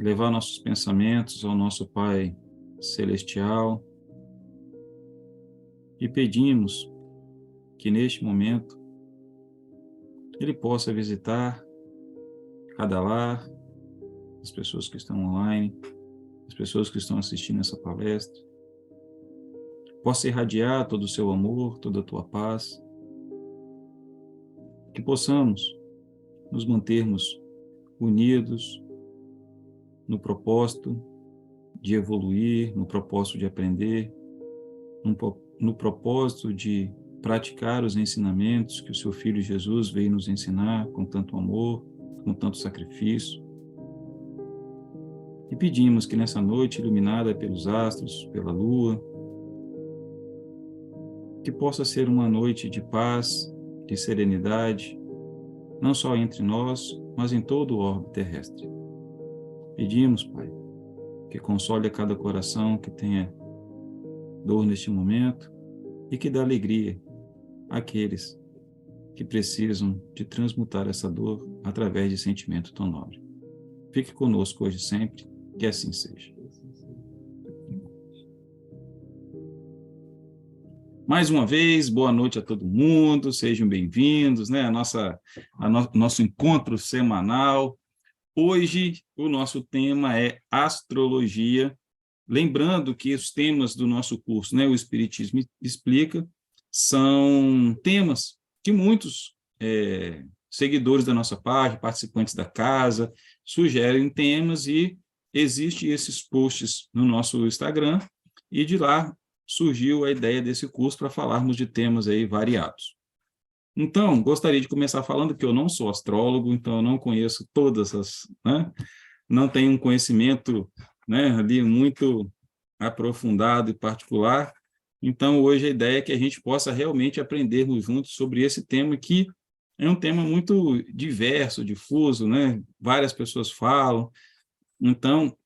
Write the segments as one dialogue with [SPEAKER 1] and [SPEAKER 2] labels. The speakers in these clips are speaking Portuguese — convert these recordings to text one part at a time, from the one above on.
[SPEAKER 1] levar nossos pensamentos ao nosso Pai Celestial e pedimos que neste momento Ele possa visitar cada lar, as pessoas que estão online, as pessoas que estão assistindo essa palestra, possa irradiar todo o seu amor, toda a tua paz, que possamos nos mantermos unidos no propósito de evoluir, no propósito de aprender, no propósito de praticar os ensinamentos que o seu Filho Jesus veio nos ensinar com tanto amor, com tanto sacrifício. E pedimos que nessa noite iluminada pelos astros, pela lua, que possa ser uma noite de paz, de serenidade, não só entre nós, mas em todo o orbe terrestre. Pedimos, Pai, que console a cada coração que tenha dor neste momento e que dê alegria àqueles que precisam de transmutar essa dor através de sentimento tão nobre. Fique conosco hoje e sempre, que assim seja. Mais uma vez, boa noite a todo mundo, sejam bem-vindos, né? Nosso encontro semanal. Hoje, o nosso tema é astrologia. Lembrando que os temas do nosso curso, né, o Espiritismo Explica, são temas que muitos seguidores da nossa página, participantes da casa, sugerem temas e existem esses posts no nosso Instagram e de lá surgiu a ideia desse curso para falarmos de temas aí variados. Então, gostaria de começar falando que eu não sou astrólogo, então eu não conheço todas as, né, não tenho um conhecimento, né, ali muito aprofundado e particular. Então, hoje a ideia é que a gente possa realmente aprendermos juntos sobre esse tema que é um tema muito diverso, difuso, né? Várias pessoas falam. Então,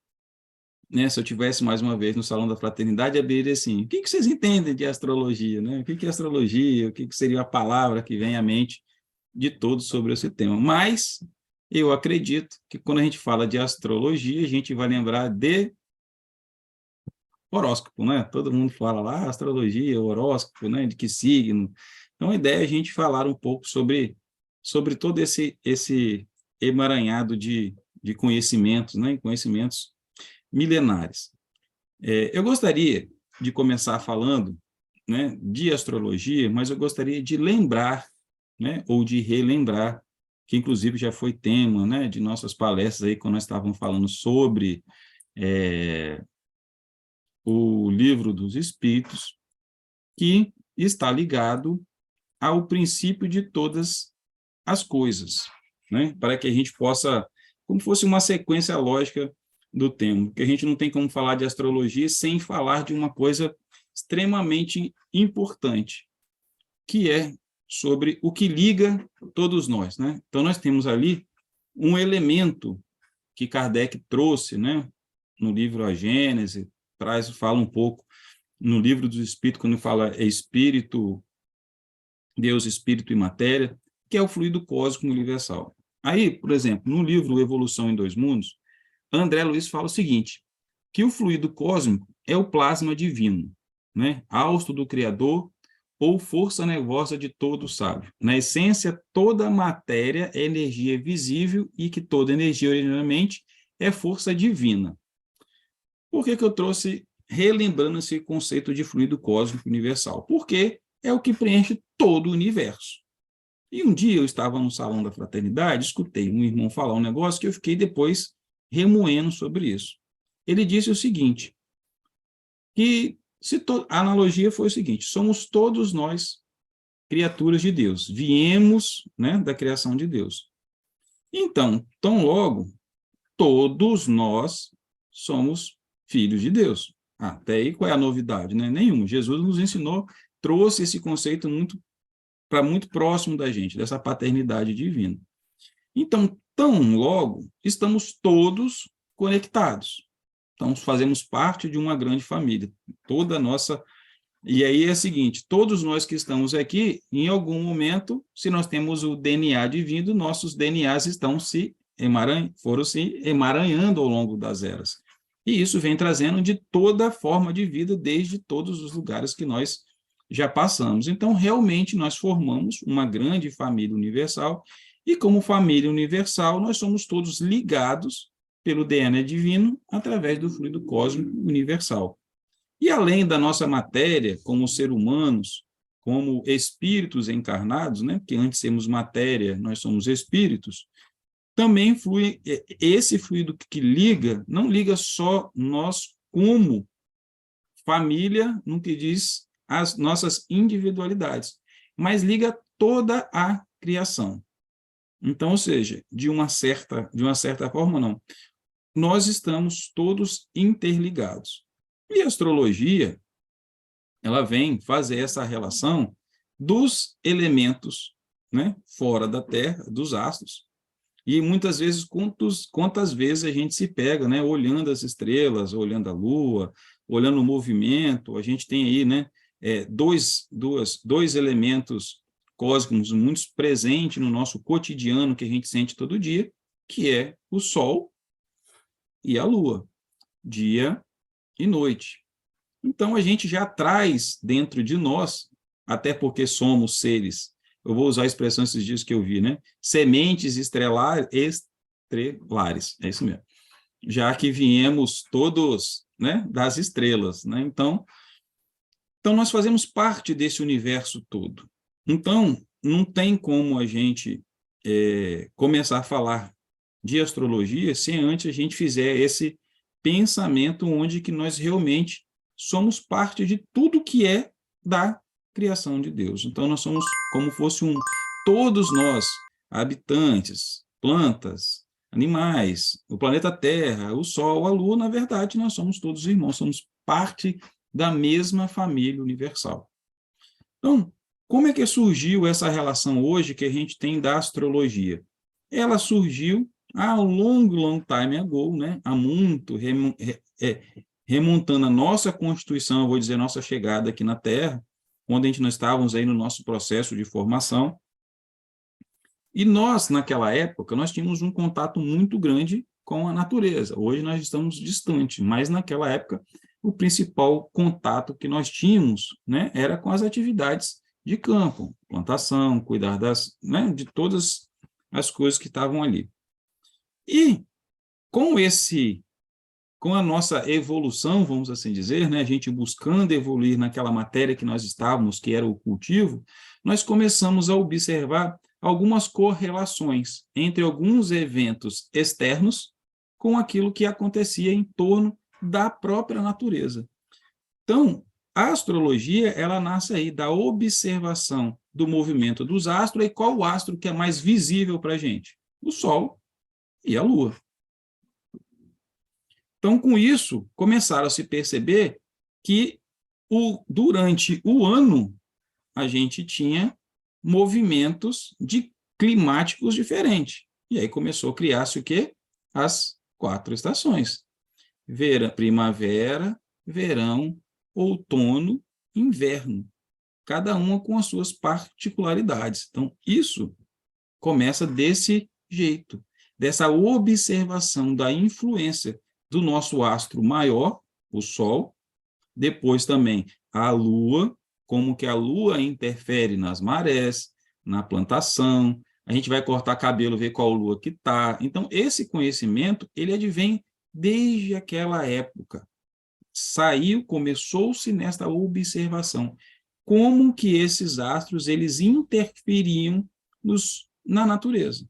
[SPEAKER 1] né, se eu tivesse mais uma vez no Salão da Fraternidade, eu abriria assim: o que vocês entendem de astrologia, né? O que é astrologia? O que seria a palavra que vem à mente de todos sobre esse tema? Mas eu acredito que quando a gente fala de astrologia, a gente vai lembrar de horóscopo, né? Todo mundo fala lá, astrologia, horóscopo, né? De que signo. Então, a ideia é a gente falar um pouco sobre todo esse emaranhado de conhecimentos, né? Conhecimentos milenares. Eu gostaria de começar falando, né, de astrologia, mas eu gostaria de lembrar, né, ou de relembrar, que inclusive já foi tema, né, de nossas palestras aí, quando nós estávamos falando sobre o Livro dos Espíritos, que está ligado ao princípio de todas as coisas, né, para que a gente possa, como fosse uma sequência lógica do tema, porque a gente não tem como falar de astrologia sem falar de uma coisa extremamente importante, que é sobre o que liga todos nós, né? Então, nós temos ali um elemento que Kardec trouxe, né, no livro A Gênese, fala um pouco no Livro dos Espíritos, quando fala espírito, Deus, espírito e matéria, que é o fluido cósmico universal. Aí, por exemplo, no livro Evolução em Dois Mundos, André Luiz fala o seguinte, que o fluido cósmico é o plasma divino, né? Hausto do Criador ou força nervosa de todo sábio. Na essência, toda matéria é energia visível e que toda energia, originalmente, é força divina. Por que eu trouxe, relembrando esse conceito de fluido cósmico universal? Porque é o que preenche todo o universo. E um dia eu estava no Salão da Fraternidade, escutei um irmão falar um negócio que eu fiquei depois remoendo sobre isso. Ele disse o seguinte, que a analogia foi o seguinte, somos todos nós criaturas de Deus, viemos, né, da criação de Deus. Então, tão logo, todos nós somos filhos de Deus. Até aí, qual é a novidade? Né? Nenhum. Jesus nos ensinou, trouxe esse conceito muito próximo da gente, dessa paternidade divina. Então, tão logo, estamos todos conectados. Então, fazemos parte de uma grande família. Toda a nossa... E aí é o seguinte, todos nós que estamos aqui, em algum momento, se nós temos o DNA divino, nossos DNAs estão se foram se emaranhando ao longo das eras. E isso vem trazendo de toda forma de vida, desde todos os lugares que nós já passamos. Então, realmente, nós formamos uma grande família universal, e como família universal, nós somos todos ligados pelo DNA divino através do fluido cósmico universal. E além da nossa matéria, como seres humanos, como espíritos encarnados, né? Porque antes de sermos matéria, nós somos espíritos, também flui esse fluido que liga, não liga só nós como família, no que diz as nossas individualidades, mas liga toda a criação. Então, ou seja, de uma certa forma, não. Nós estamos todos interligados. E a astrologia, ela vem fazer essa relação dos elementos, né, fora da Terra, dos astros. E muitas vezes, quantas vezes a gente se pega, né, olhando as estrelas, olhando a Lua, olhando o movimento, a gente tem aí, né, dois elementos cósmicos muito presentes no nosso cotidiano, que a gente sente todo dia, que é o Sol e a Lua, dia e noite. Então, a gente já traz dentro de nós, até porque somos seres, eu vou usar a expressão esses dias que eu vi, né? Sementes estrelares, é isso mesmo. Já que viemos todos, né, das estrelas, né? Então, nós fazemos parte desse universo todo. Então, não tem como a gente começar a falar de astrologia se antes a gente fizer esse pensamento onde que nós realmente somos parte de tudo que é da criação de Deus. Então, nós somos como fosse todos nós, habitantes, plantas, animais, o planeta Terra, o Sol, a Lua, na verdade, nós somos todos irmãos, somos parte da mesma família universal. Então, como é que surgiu essa relação hoje que a gente tem da astrologia? Ela surgiu há um long time ago, né? Há muito, remontando a nossa constituição, eu vou dizer, nossa chegada aqui na Terra, quando nós estávamos aí no nosso processo de formação. E nós, naquela época, nós tínhamos um contato muito grande com a natureza. Hoje nós estamos distantes, mas naquela época o principal contato que nós tínhamos, né, era com as atividades de campo, plantação, cuidar né, de todas as coisas que estavam ali. E com a nossa evolução, vamos assim dizer, né, a gente buscando evoluir naquela matéria que nós estávamos, que era o cultivo, nós começamos a observar algumas correlações entre alguns eventos externos com aquilo que acontecia em torno da própria natureza. Então, a astrologia, ela nasce aí da observação do movimento dos astros, e qual o astro que é mais visível para a gente? O Sol e a Lua. Então, com isso, começaram a se perceber que durante o ano a gente tinha movimentos climáticos diferentes. E aí começou a criar-se o quê? As 4 estações. Primavera, verão, outono, inverno. Cada uma com as suas particularidades. Então, isso começa desse jeito, dessa observação da influência do nosso astro maior, o Sol, depois também a Lua, como que a Lua interfere nas marés, na plantação, a gente vai cortar cabelo, ver qual Lua que está. Então, esse conhecimento, ele advém desde aquela época. Começou-se nesta observação. Como que esses astros, eles interferiam na natureza.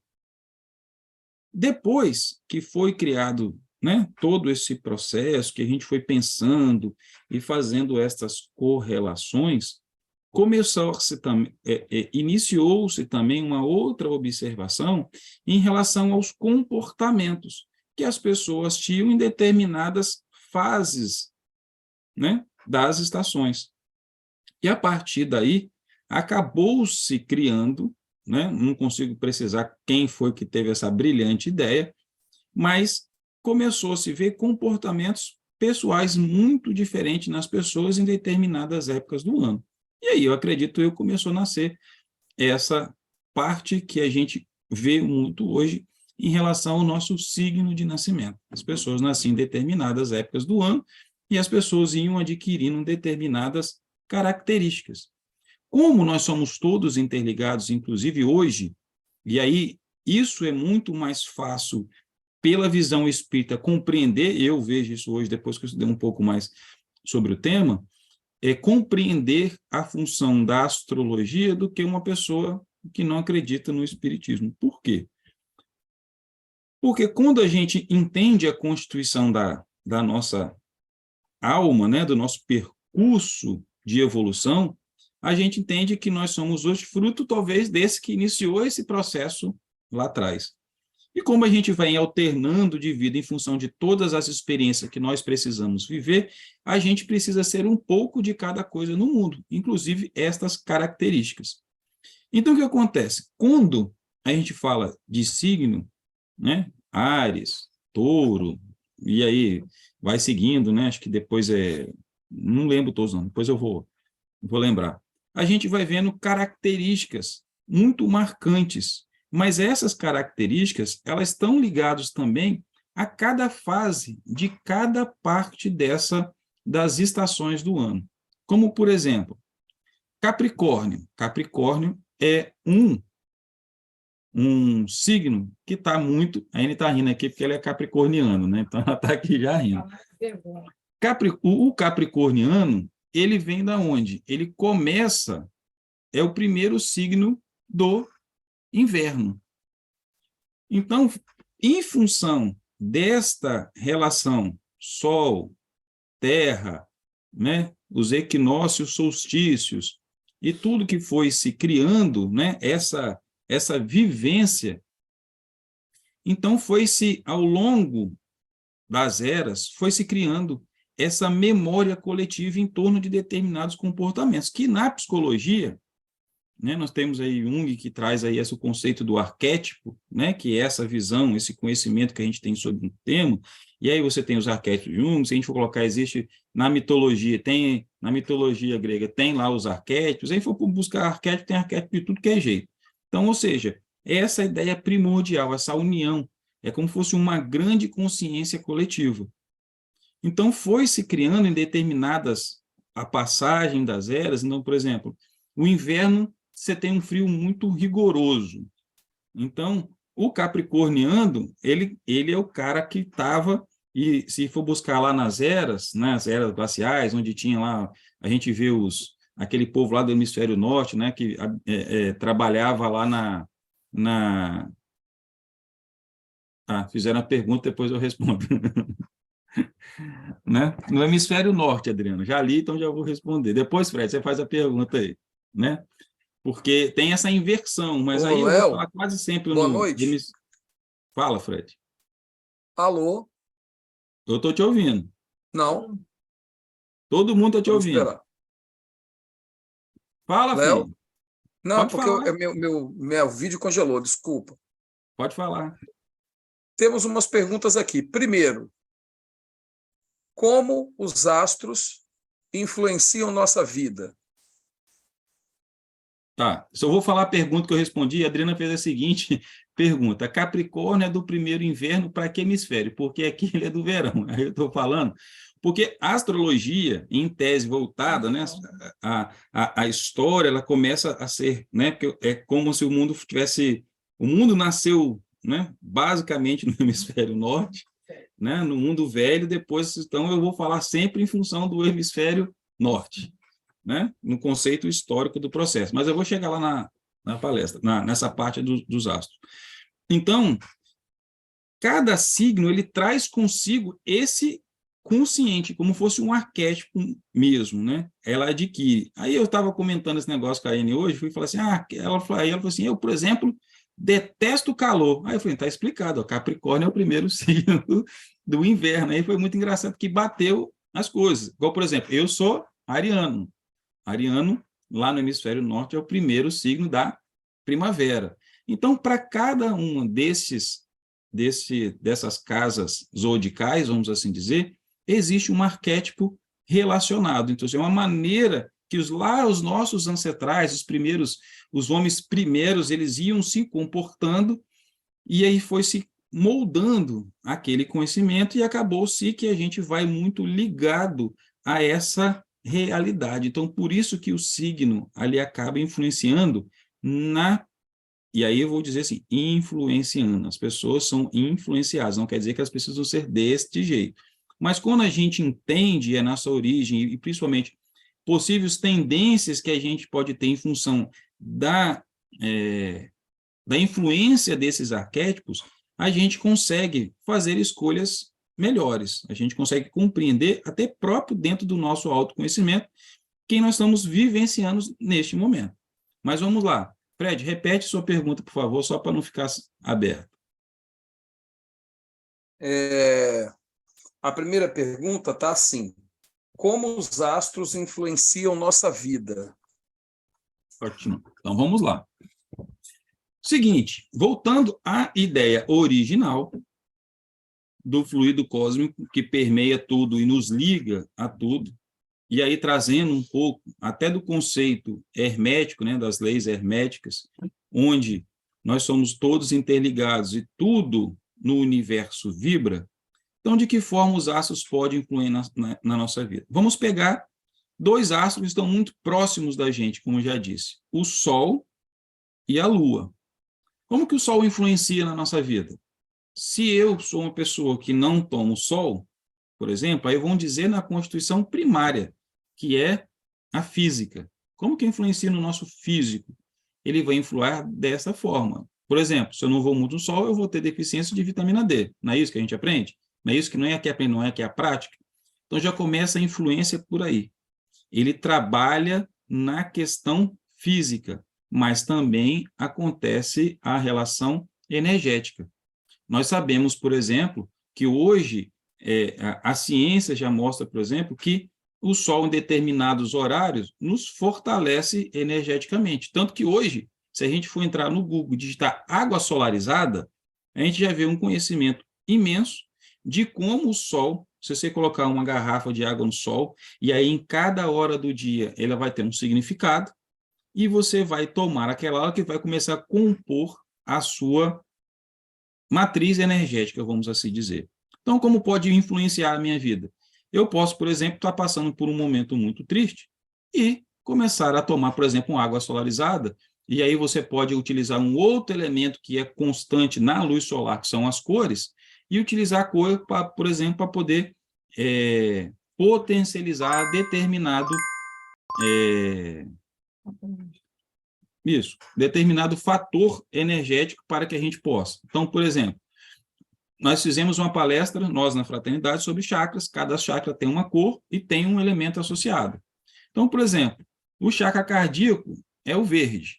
[SPEAKER 1] Depois que foi criado, né, todo esse processo, que a gente foi pensando e fazendo estas correlações, iniciou-se também uma outra observação em relação aos comportamentos que as pessoas tinham em determinadas fases, né, das estações. E, a partir daí, acabou-se criando, né, não consigo precisar quem foi que teve essa brilhante ideia, mas começou a se ver comportamentos pessoais muito diferentes nas pessoas em determinadas épocas do ano. E aí, eu acredito, começou a nascer essa parte que a gente vê muito hoje em relação ao nosso signo de nascimento. As pessoas nasciam em determinadas épocas do ano e as pessoas iam adquirindo determinadas características. Como nós somos todos interligados, inclusive hoje, e aí isso é muito mais fácil pela visão espírita compreender, eu vejo isso hoje, depois que eu estudei um pouco mais sobre o tema, é compreender a função da astrologia do que uma pessoa que não acredita no espiritismo. Por quê? Porque quando a gente entende a constituição da nossa alma, né, do nosso percurso de evolução, a gente entende que nós somos hoje fruto, talvez, desse que iniciou esse processo lá atrás. E como a gente vai alternando de vida em função de todas as experiências que nós precisamos viver, a gente precisa ser um pouco de cada coisa no mundo, inclusive estas características. Então, o que acontece? Quando a gente fala de signo, né? Áries, Touro, e aí vai seguindo, né? Acho que depois não lembro todos não, depois eu vou lembrar. A gente vai vendo características muito marcantes, mas essas características, elas estão ligadas também a cada fase de cada parte das estações do ano. Como, por exemplo, Capricórnio. Capricórnio é um signo que está muito... A Anne está rindo aqui porque ele é capricorniano, né? Então ela está aqui já rindo. O capricorniano, ele vem da onde? Ele começa, é o primeiro signo do inverno. Então, em função desta relação Sol, Terra, né, os equinócios, solstícios, e tudo que foi se criando, né, essa vivência, então foi-se, ao longo das eras, foi se criando essa memória coletiva em torno de determinados comportamentos, que na psicologia, né, nós temos aí Jung que traz aí esse conceito do arquétipo, né, que é essa visão, esse conhecimento que a gente tem sobre um tema, e aí você tem os arquétipos de Jung, se a gente for colocar, existe na mitologia grega, tem lá os arquétipos, aí for buscar arquétipo, tem arquétipo de tudo que é jeito. Então, ou seja, essa ideia primordial, essa união, é como se fosse uma grande consciência coletiva. Então, foi se criando em determinadas, a passagem das eras, então, por exemplo, o inverno, você tem um frio muito rigoroso. Então, o capricorniano, ele é o cara que estava, e se for buscar lá nas eras glaciais, onde tinha lá, a gente vê aquele povo lá do hemisfério norte, né, que trabalhava lá fizeram a pergunta, depois eu respondo. Né? No hemisfério norte, Adriano, já li, então já vou responder. Depois, Fred, você faz a pergunta aí, né? Porque tem essa inversão, mas
[SPEAKER 2] Ô,
[SPEAKER 1] aí eu
[SPEAKER 2] Léo,
[SPEAKER 1] vou falar quase sempre
[SPEAKER 2] boa noite.
[SPEAKER 1] Fala, Fred.
[SPEAKER 2] Alô?
[SPEAKER 1] Eu estou te ouvindo.
[SPEAKER 2] Não.
[SPEAKER 1] Todo mundo está te
[SPEAKER 2] Vamos
[SPEAKER 1] ouvindo.
[SPEAKER 2] esperar.
[SPEAKER 1] Fala,
[SPEAKER 2] Léo?
[SPEAKER 1] filho.
[SPEAKER 2] Não,
[SPEAKER 1] Pode
[SPEAKER 2] porque
[SPEAKER 1] falar.
[SPEAKER 2] meu vídeo congelou, desculpa.
[SPEAKER 1] Pode falar.
[SPEAKER 2] Temos umas perguntas aqui. Primeiro, como os astros influenciam nossa vida?
[SPEAKER 1] Tá, só vou falar a pergunta que eu respondi. A Adriana fez a seguinte pergunta: Capricórnio é do primeiro inverno para que hemisfério? Porque aqui ele é do verão. Aí eu estou falando, porque a astrologia, em tese voltada, né, a história, ela começa a ser, né, porque é como se o mundo nasceu, né, basicamente no hemisfério norte, né, no mundo velho, depois, então eu vou falar sempre em função do hemisfério norte, né, no conceito histórico do processo, mas eu vou chegar lá na palestra, nessa parte dos astros. Então, cada signo, ele traz consigo esse consciente, como fosse um arquétipo mesmo, né? Ela adquire. Aí eu estava comentando esse negócio com a Anne hoje, fui falar assim, ela falou assim, eu, por exemplo, detesto o calor. Aí eu falei, tá explicado, ó, Capricórnio é o primeiro signo do inverno. Aí foi muito engraçado que bateu as coisas. Igual, por exemplo, eu sou ariano. Ariano, lá no hemisfério norte, é o primeiro signo da primavera. Então, para cada uma dessas casas zodicais, vamos assim dizer, existe um arquétipo relacionado. Então, é uma maneira que os nossos ancestrais, os homens primeiros, eles iam se comportando e aí foi se moldando aquele conhecimento e acabou-se que a gente vai muito ligado a essa realidade. Então, por isso que o signo ali acaba influenciando na... E aí eu vou dizer assim, influenciando. As pessoas são influenciadas, não quer dizer que elas precisam ser deste jeito. Mas quando a gente entende a nossa origem, e principalmente possíveis tendências que a gente pode ter em função da influência desses arquétipos, a gente consegue fazer escolhas melhores, a gente consegue compreender, até próprio dentro do nosso autoconhecimento, quem nós estamos vivenciando neste momento. Mas vamos lá. Fred, repete sua pergunta, por favor, só para não ficar aberto.
[SPEAKER 2] A primeira pergunta está assim: como os astros influenciam nossa vida?
[SPEAKER 1] Ótimo. Então, vamos lá. Seguinte, voltando à ideia original do fluido cósmico que permeia tudo e nos liga a tudo, e aí trazendo um pouco até do conceito hermético, né, das leis herméticas, onde nós somos todos interligados e tudo no universo vibra. Então, de que forma os astros podem influir na nossa vida? Vamos pegar dois astros que estão muito próximos da gente, como eu já disse, o Sol e a Lua. Como que o Sol influencia na nossa vida? Se eu sou uma pessoa que não toma o Sol, por exemplo, aí vão dizer na constituição primária, que é a física. Como que influencia no nosso físico? Ele vai influir dessa forma. Por exemplo, se eu não vou muito no sol, eu vou ter deficiência de vitamina D. Não é isso que a gente aprende? Não é isso que não é que aprende, não é que é a prática? Então já começa a influência por aí. Ele trabalha na questão física, mas também acontece a relação energética. Nós sabemos, por exemplo, que hoje a ciência já mostra, por exemplo, que o Sol em determinados horários nos fortalece energeticamente. Tanto que hoje, se a gente for entrar no Google e digitar água solarizada, a gente já vê um conhecimento imenso de como o Sol, se você colocar uma garrafa de água no Sol, e aí em cada hora do dia ela vai ter um significado, e você vai tomar aquela água que vai começar a compor a sua matriz energética, vamos assim dizer. Então, como pode influenciar a minha vida? Eu posso, por exemplo, estar passando por um momento muito triste e começar a tomar, por exemplo, uma água solarizada, e aí você pode utilizar um outro elemento que é constante na luz solar, que são as cores, e utilizar a cor, por exemplo, para poder potencializar determinado determinado fator energético para que a gente possa. Então, por exemplo, nós fizemos uma palestra, nós na Fraternidade, sobre chakras, cada chakra tem uma cor e tem um elemento associado. Então, por exemplo, o chakra cardíaco é o verde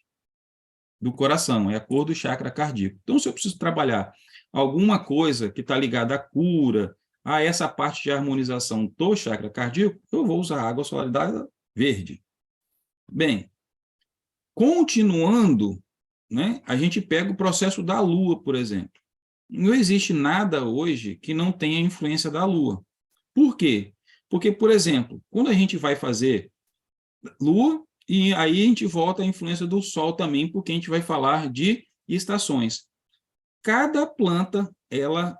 [SPEAKER 1] do coração, é a cor do chakra cardíaco. Então, se eu preciso trabalhar alguma coisa que está ligada à cura, a essa parte de harmonização do chakra cardíaco, eu vou usar água solarizada verde. Bem, continuando, né, a gente pega o processo da Lua, por exemplo. Não existe nada hoje que não tenha influência da Lua. Por quê? Porque, por exemplo, quando a gente vai fazer Lua, e aí a gente volta à influência do Sol também, porque a gente vai falar de estações. Cada planta, ela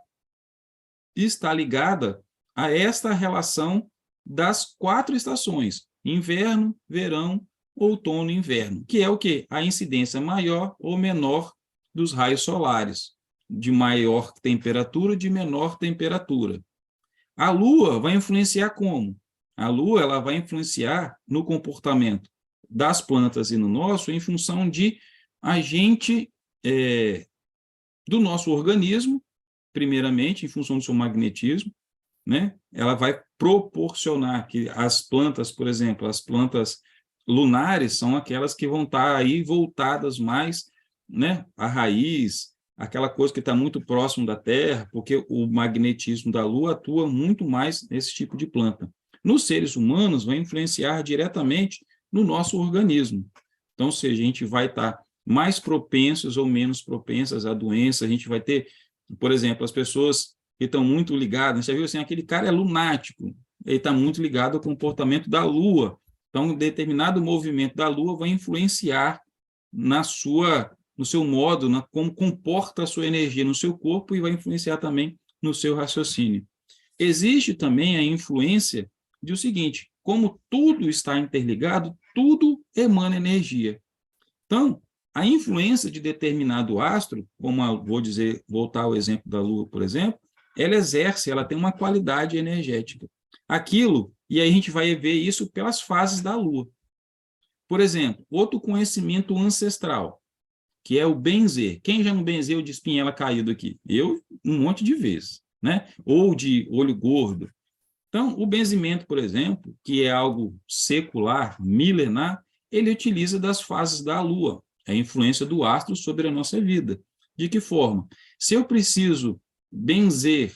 [SPEAKER 1] está ligada a esta relação das 4 estações: inverno, verão, outono e inverno, que é o quê? A incidência maior ou menor dos raios solares, de maior temperatura, de menor temperatura. A Lua vai influenciar como? A Lua ela vai influenciar no comportamento das plantas e no nosso em função de agente do nosso organismo, primeiramente, em função do seu magnetismo, né? Ela vai proporcionar que as plantas, por exemplo, as plantas lunares são aquelas que vão estar aí voltadas mais, né, à raiz, aquela coisa que está muito próximo da Terra, porque o magnetismo da Lua atua muito mais nesse tipo de planta. Nos seres humanos, vai influenciar diretamente no nosso organismo. Então, ou seja, a gente vai estar mais propensos ou menos propensas à doença, a gente vai ter, por exemplo, as pessoas que estão muito ligadas, você viu assim, aquele cara é lunático, ele está muito ligado ao comportamento da Lua. Então, um determinado movimento da Lua vai influenciar na sua no seu modo, como comporta a sua energia no seu corpo e vai influenciar também no seu raciocínio. Existe também a influência de o seguinte, como tudo está interligado, tudo emana energia. Então, a influência de determinado astro, como eu vou dizer, voltar ao exemplo da Lua, por exemplo, ela tem uma qualidade energética. Aquilo, e aí a gente vai ver isso pelas fases da Lua. Por exemplo, outro conhecimento ancestral, que é o benzer. Quem já não benzeu de espinhela caído aqui? Eu, um monte de vezes, né? Ou de olho gordo. Então, o benzimento, por exemplo, que é algo secular, milenar, ele utiliza das fases da Lua, a influência do astro sobre a nossa vida. De que forma? Se eu preciso benzer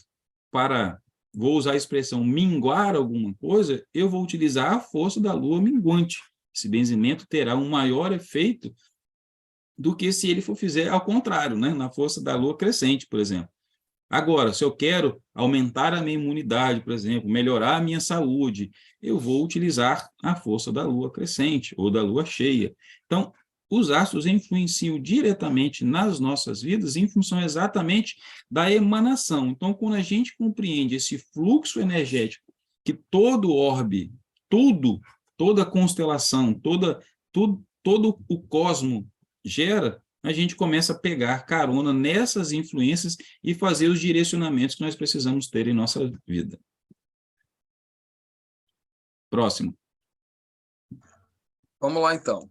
[SPEAKER 1] para, vou usar a expressão, minguar alguma coisa, eu vou utilizar a força da Lua minguante. Esse benzimento terá um maior efeito do que se ele for fizer ao contrário, né? Na força da Lua crescente, por exemplo. Agora, se eu quero aumentar a minha imunidade, por exemplo, melhorar a minha saúde, eu vou utilizar a força da Lua crescente ou da Lua cheia. Então, os astros influenciam diretamente nas nossas vidas em função exatamente da emanação. Então, quando a gente compreende esse fluxo energético que todo orbe, toda constelação, todo o cosmo gera, a gente começa a pegar carona nessas influências e fazer os direcionamentos que nós precisamos ter em nossa vida. Próximo.
[SPEAKER 2] Vamos lá, então.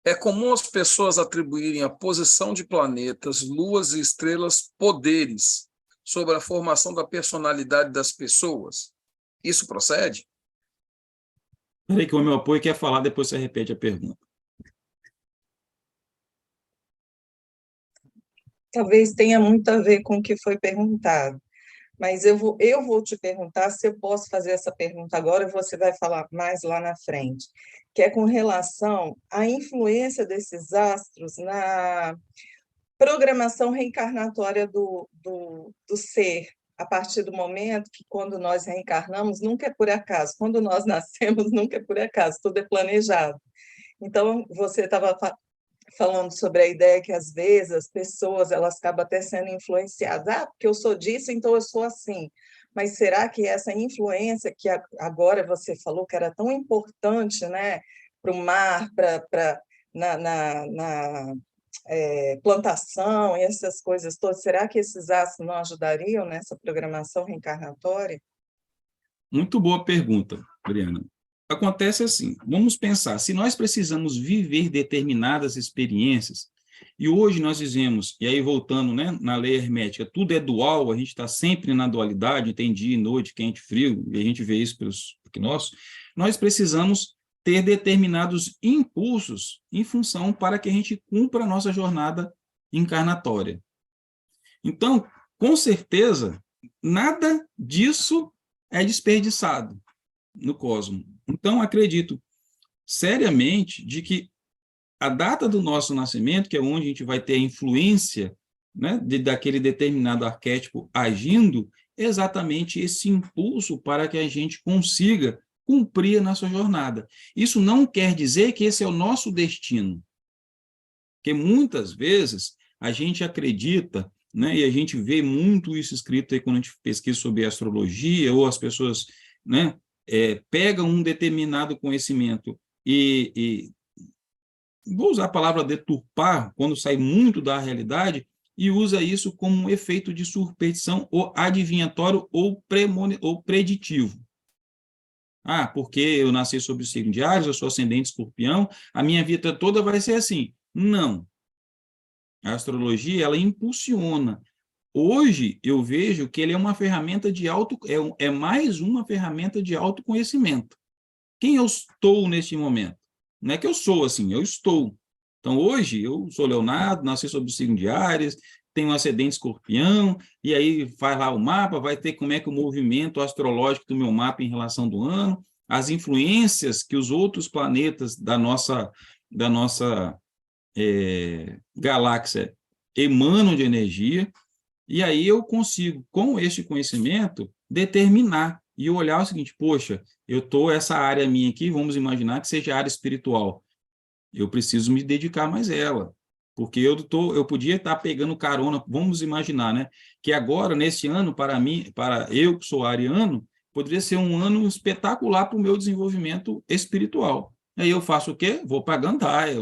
[SPEAKER 2] É comum as pessoas atribuírem à posição de planetas, luas e estrelas poderes sobre a formação da personalidade das pessoas. Isso procede?
[SPEAKER 1] Peraí que o meu apoio quer falar, depois você repete a pergunta.
[SPEAKER 3] Talvez tenha muito a ver com o que foi perguntado, mas eu vou te perguntar se eu posso fazer essa pergunta agora e você vai falar mais lá na frente, que é com relação à influência desses astros na programação reencarnatória do ser, a partir do momento que, quando nós reencarnamos, nunca é por acaso, quando nós nascemos, nunca é por acaso, tudo é planejado. Então, você estava falando sobre a ideia que, às vezes, as pessoas elas acabam até sendo influenciadas. Ah, porque eu sou disso, então eu sou assim. Mas será que essa influência que agora você falou que era tão importante, né, para o mar, na plantação e essas coisas todas, será que esses astros não ajudariam nessa programação reencarnatória?
[SPEAKER 1] Muito boa pergunta, Briana. Acontece assim, vamos pensar, se nós precisamos viver determinadas experiências, e hoje nós dizemos, e aí voltando, né, na lei hermética, tudo é dual, a gente está sempre na dualidade, tem dia e noite, quente e frio, e a gente vê isso pelos nossos, nós precisamos ter determinados impulsos em função para que a gente cumpra a nossa jornada encarnatória. Então, com certeza, nada disso é desperdiçado no cosmos. Então, acredito seriamente de que a data do nosso nascimento, que é onde a gente vai ter a influência, né, daquele determinado arquétipo agindo, é exatamente esse impulso para que a gente consiga cumprir a nossa jornada. Isso não quer dizer que esse é o nosso destino, porque muitas vezes a gente acredita, né, e a gente vê muito isso escrito aí quando a gente pesquisa sobre astrologia, ou as pessoas, né, pegam um determinado conhecimento e vou usar a palavra deturpar, quando sai muito da realidade, e usa isso como um efeito de superstição ou adivinhatório ou preditivo. Ah, porque eu nasci sob o signo de Áries, eu sou ascendente Escorpião, a minha vida toda vai ser assim. Não. A astrologia, ela impulsiona. Hoje, eu vejo que ele é uma ferramenta de é mais uma ferramenta de autoconhecimento. Quem eu estou neste momento? Não é que eu sou assim, eu estou. Então, hoje, eu sou Leonardo, nasci sob o signo de Áries, tenho um ascendente Escorpião, e aí faz lá o mapa, vai ter como é que o movimento astrológico do meu mapa em relação do ano, as influências que os outros planetas da nossa galáxia emanam de energia, e aí eu consigo, com este conhecimento, determinar e olhar o seguinte, poxa, eu estou, essa área minha aqui, vamos imaginar que seja a área espiritual, eu preciso me dedicar mais a ela. porque eu podia estar pegando carona, vamos imaginar, né? Que agora, nesse ano, para mim, para eu que sou ariano, poderia ser um ano espetacular para o meu desenvolvimento espiritual. Aí eu faço o quê? Vou para Gandaia,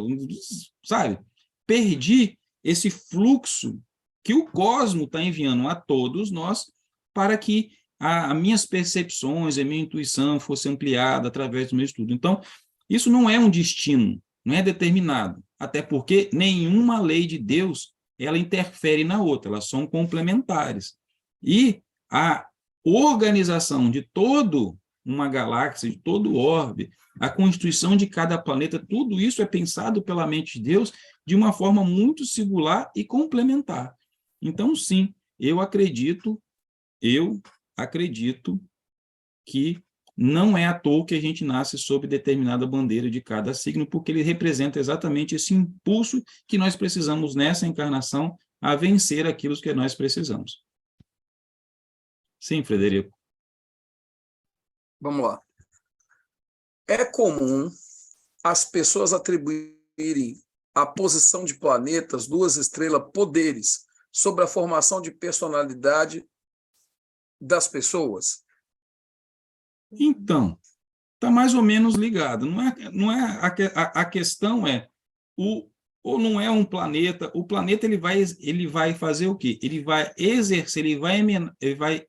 [SPEAKER 1] sabe? Perdi esse fluxo que o cosmo está enviando a todos nós para que as minhas percepções, a minha intuição fosse ampliada através do meu estudo. Então, isso não é um destino, não é determinado, até porque nenhuma lei de Deus ela interfere na outra, elas são complementares. E a organização de toda uma galáxia, de todo o orbe, a constituição de cada planeta, tudo isso é pensado pela mente de Deus de uma forma muito singular e complementar. Então, sim, eu acredito que não é à toa que a gente nasce sob determinada bandeira de cada signo, porque ele representa exatamente esse impulso que nós precisamos nessa encarnação a vencer aquilo que nós precisamos. Sim, Frederico.
[SPEAKER 2] Vamos lá. É comum as pessoas atribuírem à posição de planetas, luas, estrelas, poderes sobre a formação de personalidade das pessoas?
[SPEAKER 1] Então, está mais ou menos ligado. A questão é, ou não é um planeta, o planeta ele vai fazer o quê? Ele vai exercer, ele vai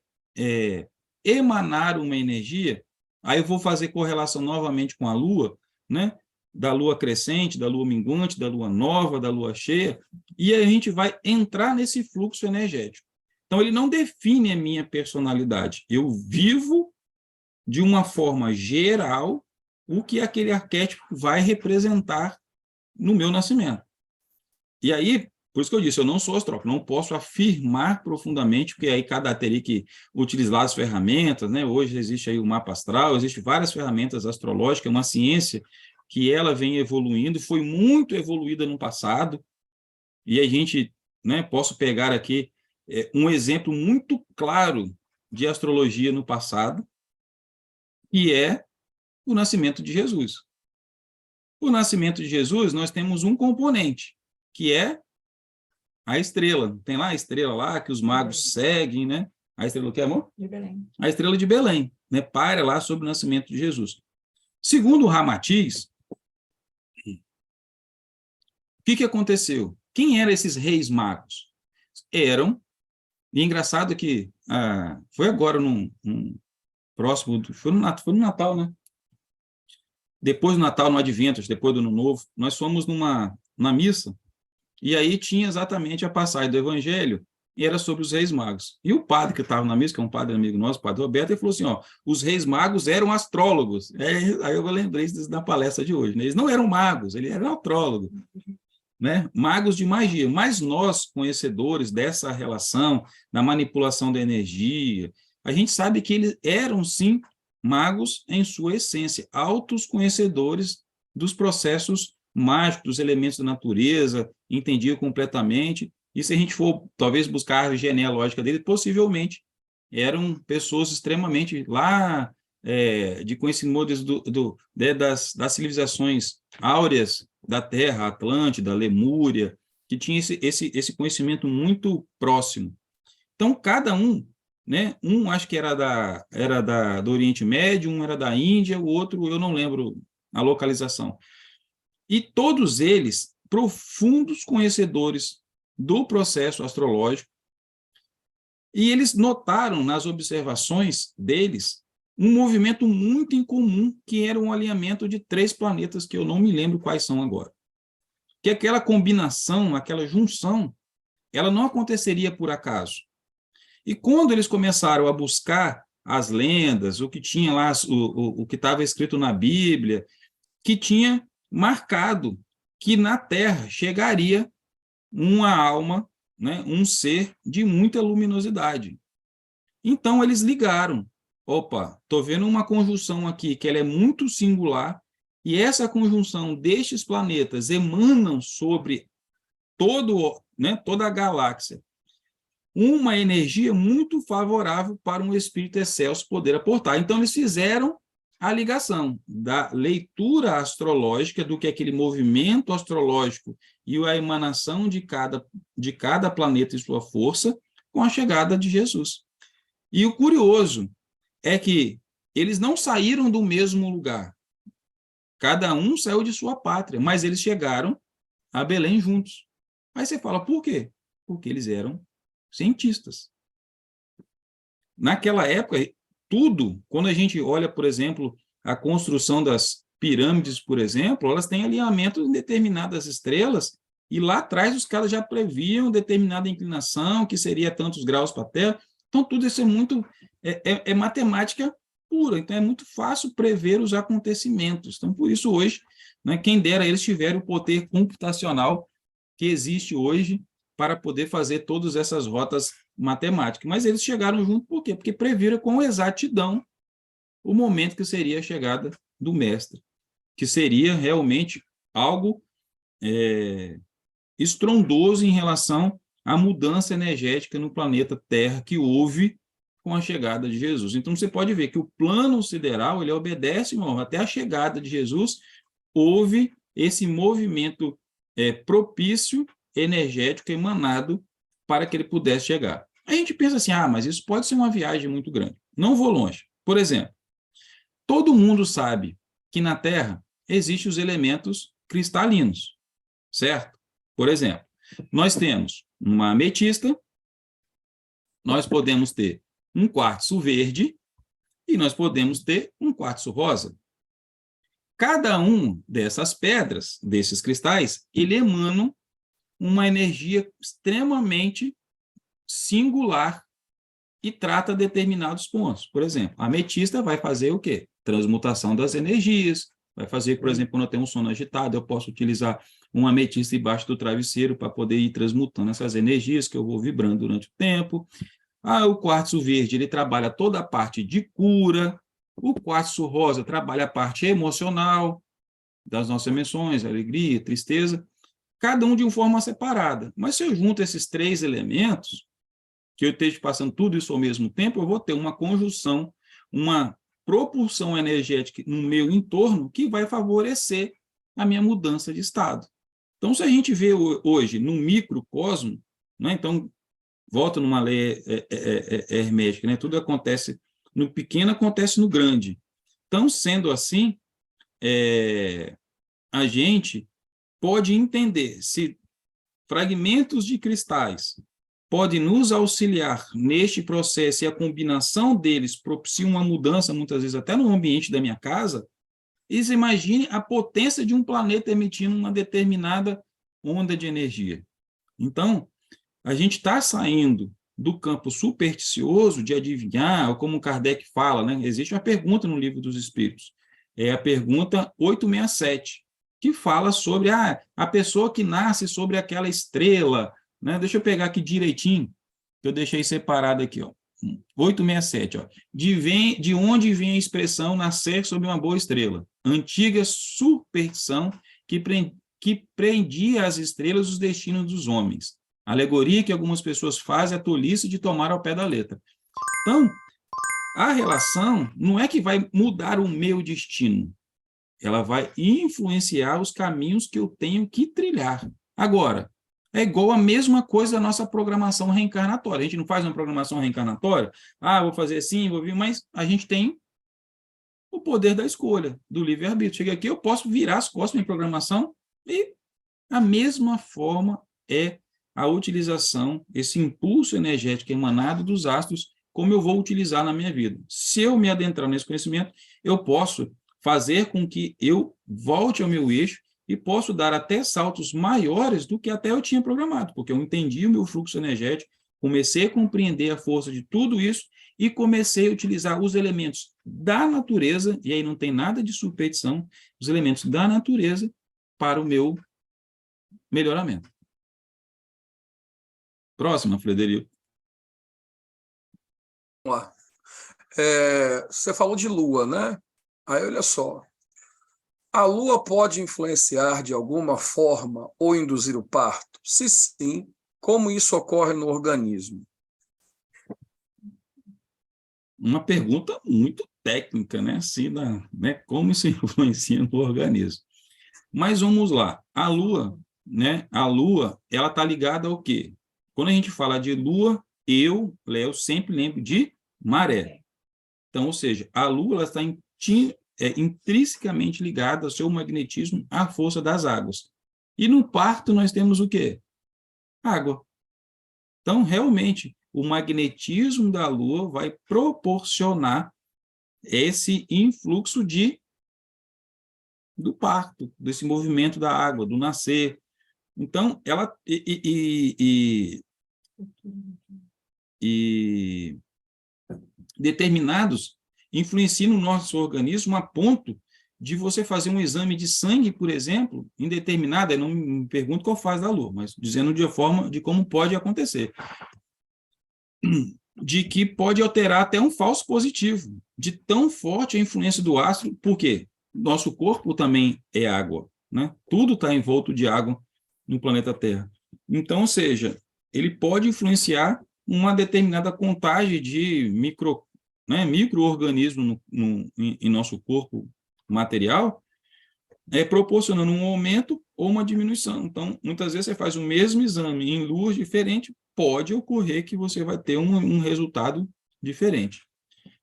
[SPEAKER 1] emanar uma energia, aí eu vou fazer correlação novamente com a Lua, né? Da Lua crescente, da Lua minguante, da Lua nova, da Lua cheia, e aí a gente vai entrar nesse fluxo energético. Então, ele não define a minha personalidade. Eu vivo de uma forma geral o que aquele arquétipo vai representar no meu nascimento. E aí, por isso que eu disse, eu não sou astrólogo, não posso afirmar profundamente, porque aí cada teria que utilizar as ferramentas, né? Hoje existe aí o mapa astral, existem várias ferramentas astrológicas, uma ciência que ela vem evoluindo, foi muito evoluída no passado, e a gente, né, posso pegar aqui um exemplo muito claro de astrologia no passado, que é o nascimento de Jesus. O nascimento de Jesus, nós temos um componente, que é a estrela. Tem lá a estrela lá que os magos seguem, né? A estrela do que, amor?
[SPEAKER 3] De Belém.
[SPEAKER 1] A estrela de Belém, né? Paira lá sobre o nascimento de Jesus. Segundo o Ramatiz, o que aconteceu? Quem eram esses reis magos? Eram, e engraçado que foi agora num próximo, foi no Natal, né? Depois do Natal, no Advento, depois do Ano Novo, nós fomos na missa, e aí tinha exatamente a passagem do Evangelho, e era sobre os reis magos. E o padre que estava na missa, que é um padre amigo nosso, o padre Roberto, ele falou assim, ó, os reis magos eram astrólogos. Aí eu lembrei disso na palestra de hoje, né? Eles não eram magos, eles eram astrólogos, né? Magos de magia. Mas nós, conhecedores dessa relação, da manipulação da energia, a gente sabe que eles eram, sim, magos em sua essência, altos conhecedores dos processos mágicos, dos elementos da natureza, entendiam completamente, e se a gente for, talvez, buscar a genealógica dele, possivelmente eram pessoas extremamente lá, de conhecimento das civilizações áureas da Terra, Atlântida, Lemúria, que tinha esse conhecimento muito próximo. Então, cada um, né? Um acho que era do Oriente Médio, um era da Índia, o outro eu não lembro a localização. E todos eles profundos conhecedores do processo astrológico, e eles notaram nas observações deles um movimento muito incomum, que era um alinhamento de 3 planetas, que eu não me lembro quais são agora. Que aquela combinação, aquela junção, ela não aconteceria por acaso. E quando eles começaram a buscar as lendas, o que tinha lá, o que estava escrito na Bíblia, que tinha marcado que na Terra chegaria uma alma, né, um ser de muita luminosidade. Então, eles ligaram. Opa, estou vendo uma conjunção aqui que ela é muito singular, e essa conjunção destes planetas emanam sobre toda a galáxia uma energia muito favorável para um espírito excelso poder aportar. Então, eles fizeram a ligação da leitura astrológica, do que aquele movimento astrológico e a emanação de cada planeta e sua força, com a chegada de Jesus. E o curioso é que eles não saíram do mesmo lugar. Cada um saiu de sua pátria, mas eles chegaram a Belém juntos. Aí você fala, por quê? Porque eles eram cientistas. Naquela época, tudo, quando a gente olha, por exemplo, a construção das pirâmides, por exemplo, elas têm alinhamento em determinadas estrelas, e lá atrás os caras já previam determinada inclinação, que seria tantos graus para a Terra. Então, tudo isso é matemática pura, então é muito fácil prever os acontecimentos. Então, por isso, hoje, né, quem dera eles tiverem o poder computacional que existe hoje para poder fazer todas essas rotas matemáticas. Mas eles chegaram junto por quê? Porque previram com exatidão o momento que seria a chegada do mestre, que seria realmente algo estrondoso em relação à mudança energética no planeta Terra que houve com a chegada de Jesus. Então, você pode ver que o plano sideral, ele obedece, irmão, até a chegada de Jesus, houve esse movimento propício, energético, emanado para que ele pudesse chegar. A gente pensa assim, mas isso pode ser uma viagem muito grande. Não vou longe. Por exemplo, todo mundo sabe que na Terra existem os elementos cristalinos, certo? Por exemplo, nós temos uma ametista, nós podemos ter um quartzo verde e nós podemos ter um quartzo rosa. Cada um dessas pedras, desses cristais, ele emana uma energia extremamente singular e trata determinados pontos. Por exemplo, a ametista vai fazer o quê? Transmutação das energias, vai fazer, por exemplo, quando eu tenho um sono agitado, eu posso utilizar uma ametista embaixo do travesseiro para poder ir transmutando essas energias que eu vou vibrando durante o tempo. O quartzo verde, ele trabalha toda a parte de cura, o quartzo rosa trabalha a parte emocional, das nossas emoções, alegria, tristeza, cada um de uma forma separada. Mas se eu junto esses 3 elementos, que eu esteja passando tudo isso ao mesmo tempo, eu vou ter uma conjunção, uma propulsão energética no meu entorno que vai favorecer a minha mudança de estado. Então, se a gente vê hoje no microcosmo, né, então, volta numa lei hermética, né, tudo acontece no pequeno, acontece no grande. Então, sendo assim, a gente pode entender se fragmentos de cristais podem nos auxiliar neste processo e a combinação deles propicia uma mudança, muitas vezes até no ambiente da minha casa, e imagine a potência de um planeta emitindo uma determinada onda de energia. Então, a gente está saindo do campo supersticioso de adivinhar, ou como Kardec fala, né? Existe uma pergunta no Livro dos Espíritos, é a pergunta 867, que fala sobre a pessoa que nasce sobre aquela estrela, né? Deixa eu pegar aqui direitinho, que eu deixei separado aqui, ó. 867, ó. De onde vem a expressão nascer sob uma boa estrela? Antiga superstição que prendia às estrelas os destinos dos homens. A alegoria que algumas pessoas fazem é a tolice de tomar ao pé da letra. Então, a relação não é que vai mudar o meu destino, ela vai influenciar os caminhos que eu tenho que trilhar. Agora, é igual a mesma coisa da nossa programação reencarnatória. A gente não faz uma programação reencarnatória, vou fazer assim, vou vir, mas a gente tem o poder da escolha, do livre-arbítrio. Chega aqui, eu posso virar as costas em programação e a mesma forma é a utilização, esse impulso energético emanado dos astros, como eu vou utilizar na minha vida. Se eu me adentrar nesse conhecimento, eu posso fazer com que eu volte ao meu eixo e posso dar até saltos maiores do que até eu tinha programado, porque eu entendi o meu fluxo energético, comecei a compreender a força de tudo isso e comecei a utilizar os elementos da natureza, e aí não tem nada de superstição, os elementos da natureza para o meu melhoramento. Próxima, Frederico.
[SPEAKER 2] Vamos lá. Você falou de lua, né? Aí, olha só. A lua pode influenciar de alguma forma ou induzir o parto? Se sim, como isso ocorre no organismo?
[SPEAKER 1] Uma pergunta muito técnica, né, assim, né, como isso influencia no organismo. Mas vamos lá, a Lua, né, ela está ligada ao quê? Quando a gente fala de Lua, eu, Léo, sempre lembro de maré. Então, ou seja, a Lua ela está intrinsecamente ligada ao seu magnetismo à força das águas. E no parto nós temos o quê? Água. Então, realmente, o magnetismo da Lua vai proporcionar esse influxo do parto, desse movimento da água, do nascer. Então, ela determinados influenciam no nosso organismo a ponto de você fazer um exame de sangue, por exemplo, em determinada, eu não me pergunto qual fase da Lua, mas dizendo de forma de como pode acontecer, de que pode alterar até um falso positivo, de tão forte a influência do astro, por quê? Nosso corpo também é água, né? Tudo está envolto de água no planeta Terra. Então, ou seja, ele pode influenciar uma determinada contagem de micro-organismos em nosso corpo material, proporcionando um aumento ou uma diminuição. Então, muitas vezes você faz o mesmo exame em luas diferentes, pode ocorrer que você vai ter um resultado diferente.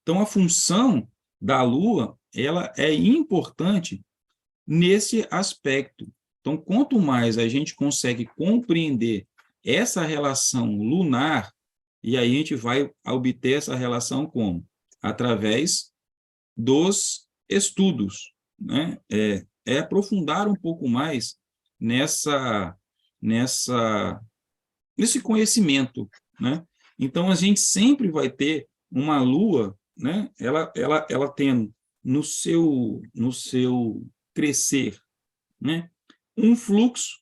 [SPEAKER 1] Então, a função da Lua, ela é importante nesse aspecto. Então, quanto mais a gente consegue compreender essa relação lunar, e aí a gente vai obter essa relação como? Através dos estudos, né? Aprofundar um pouco mais nesse conhecimento, né? Então, a gente sempre vai ter uma Lua, né? Ela tendo no seu crescer, né, um fluxo,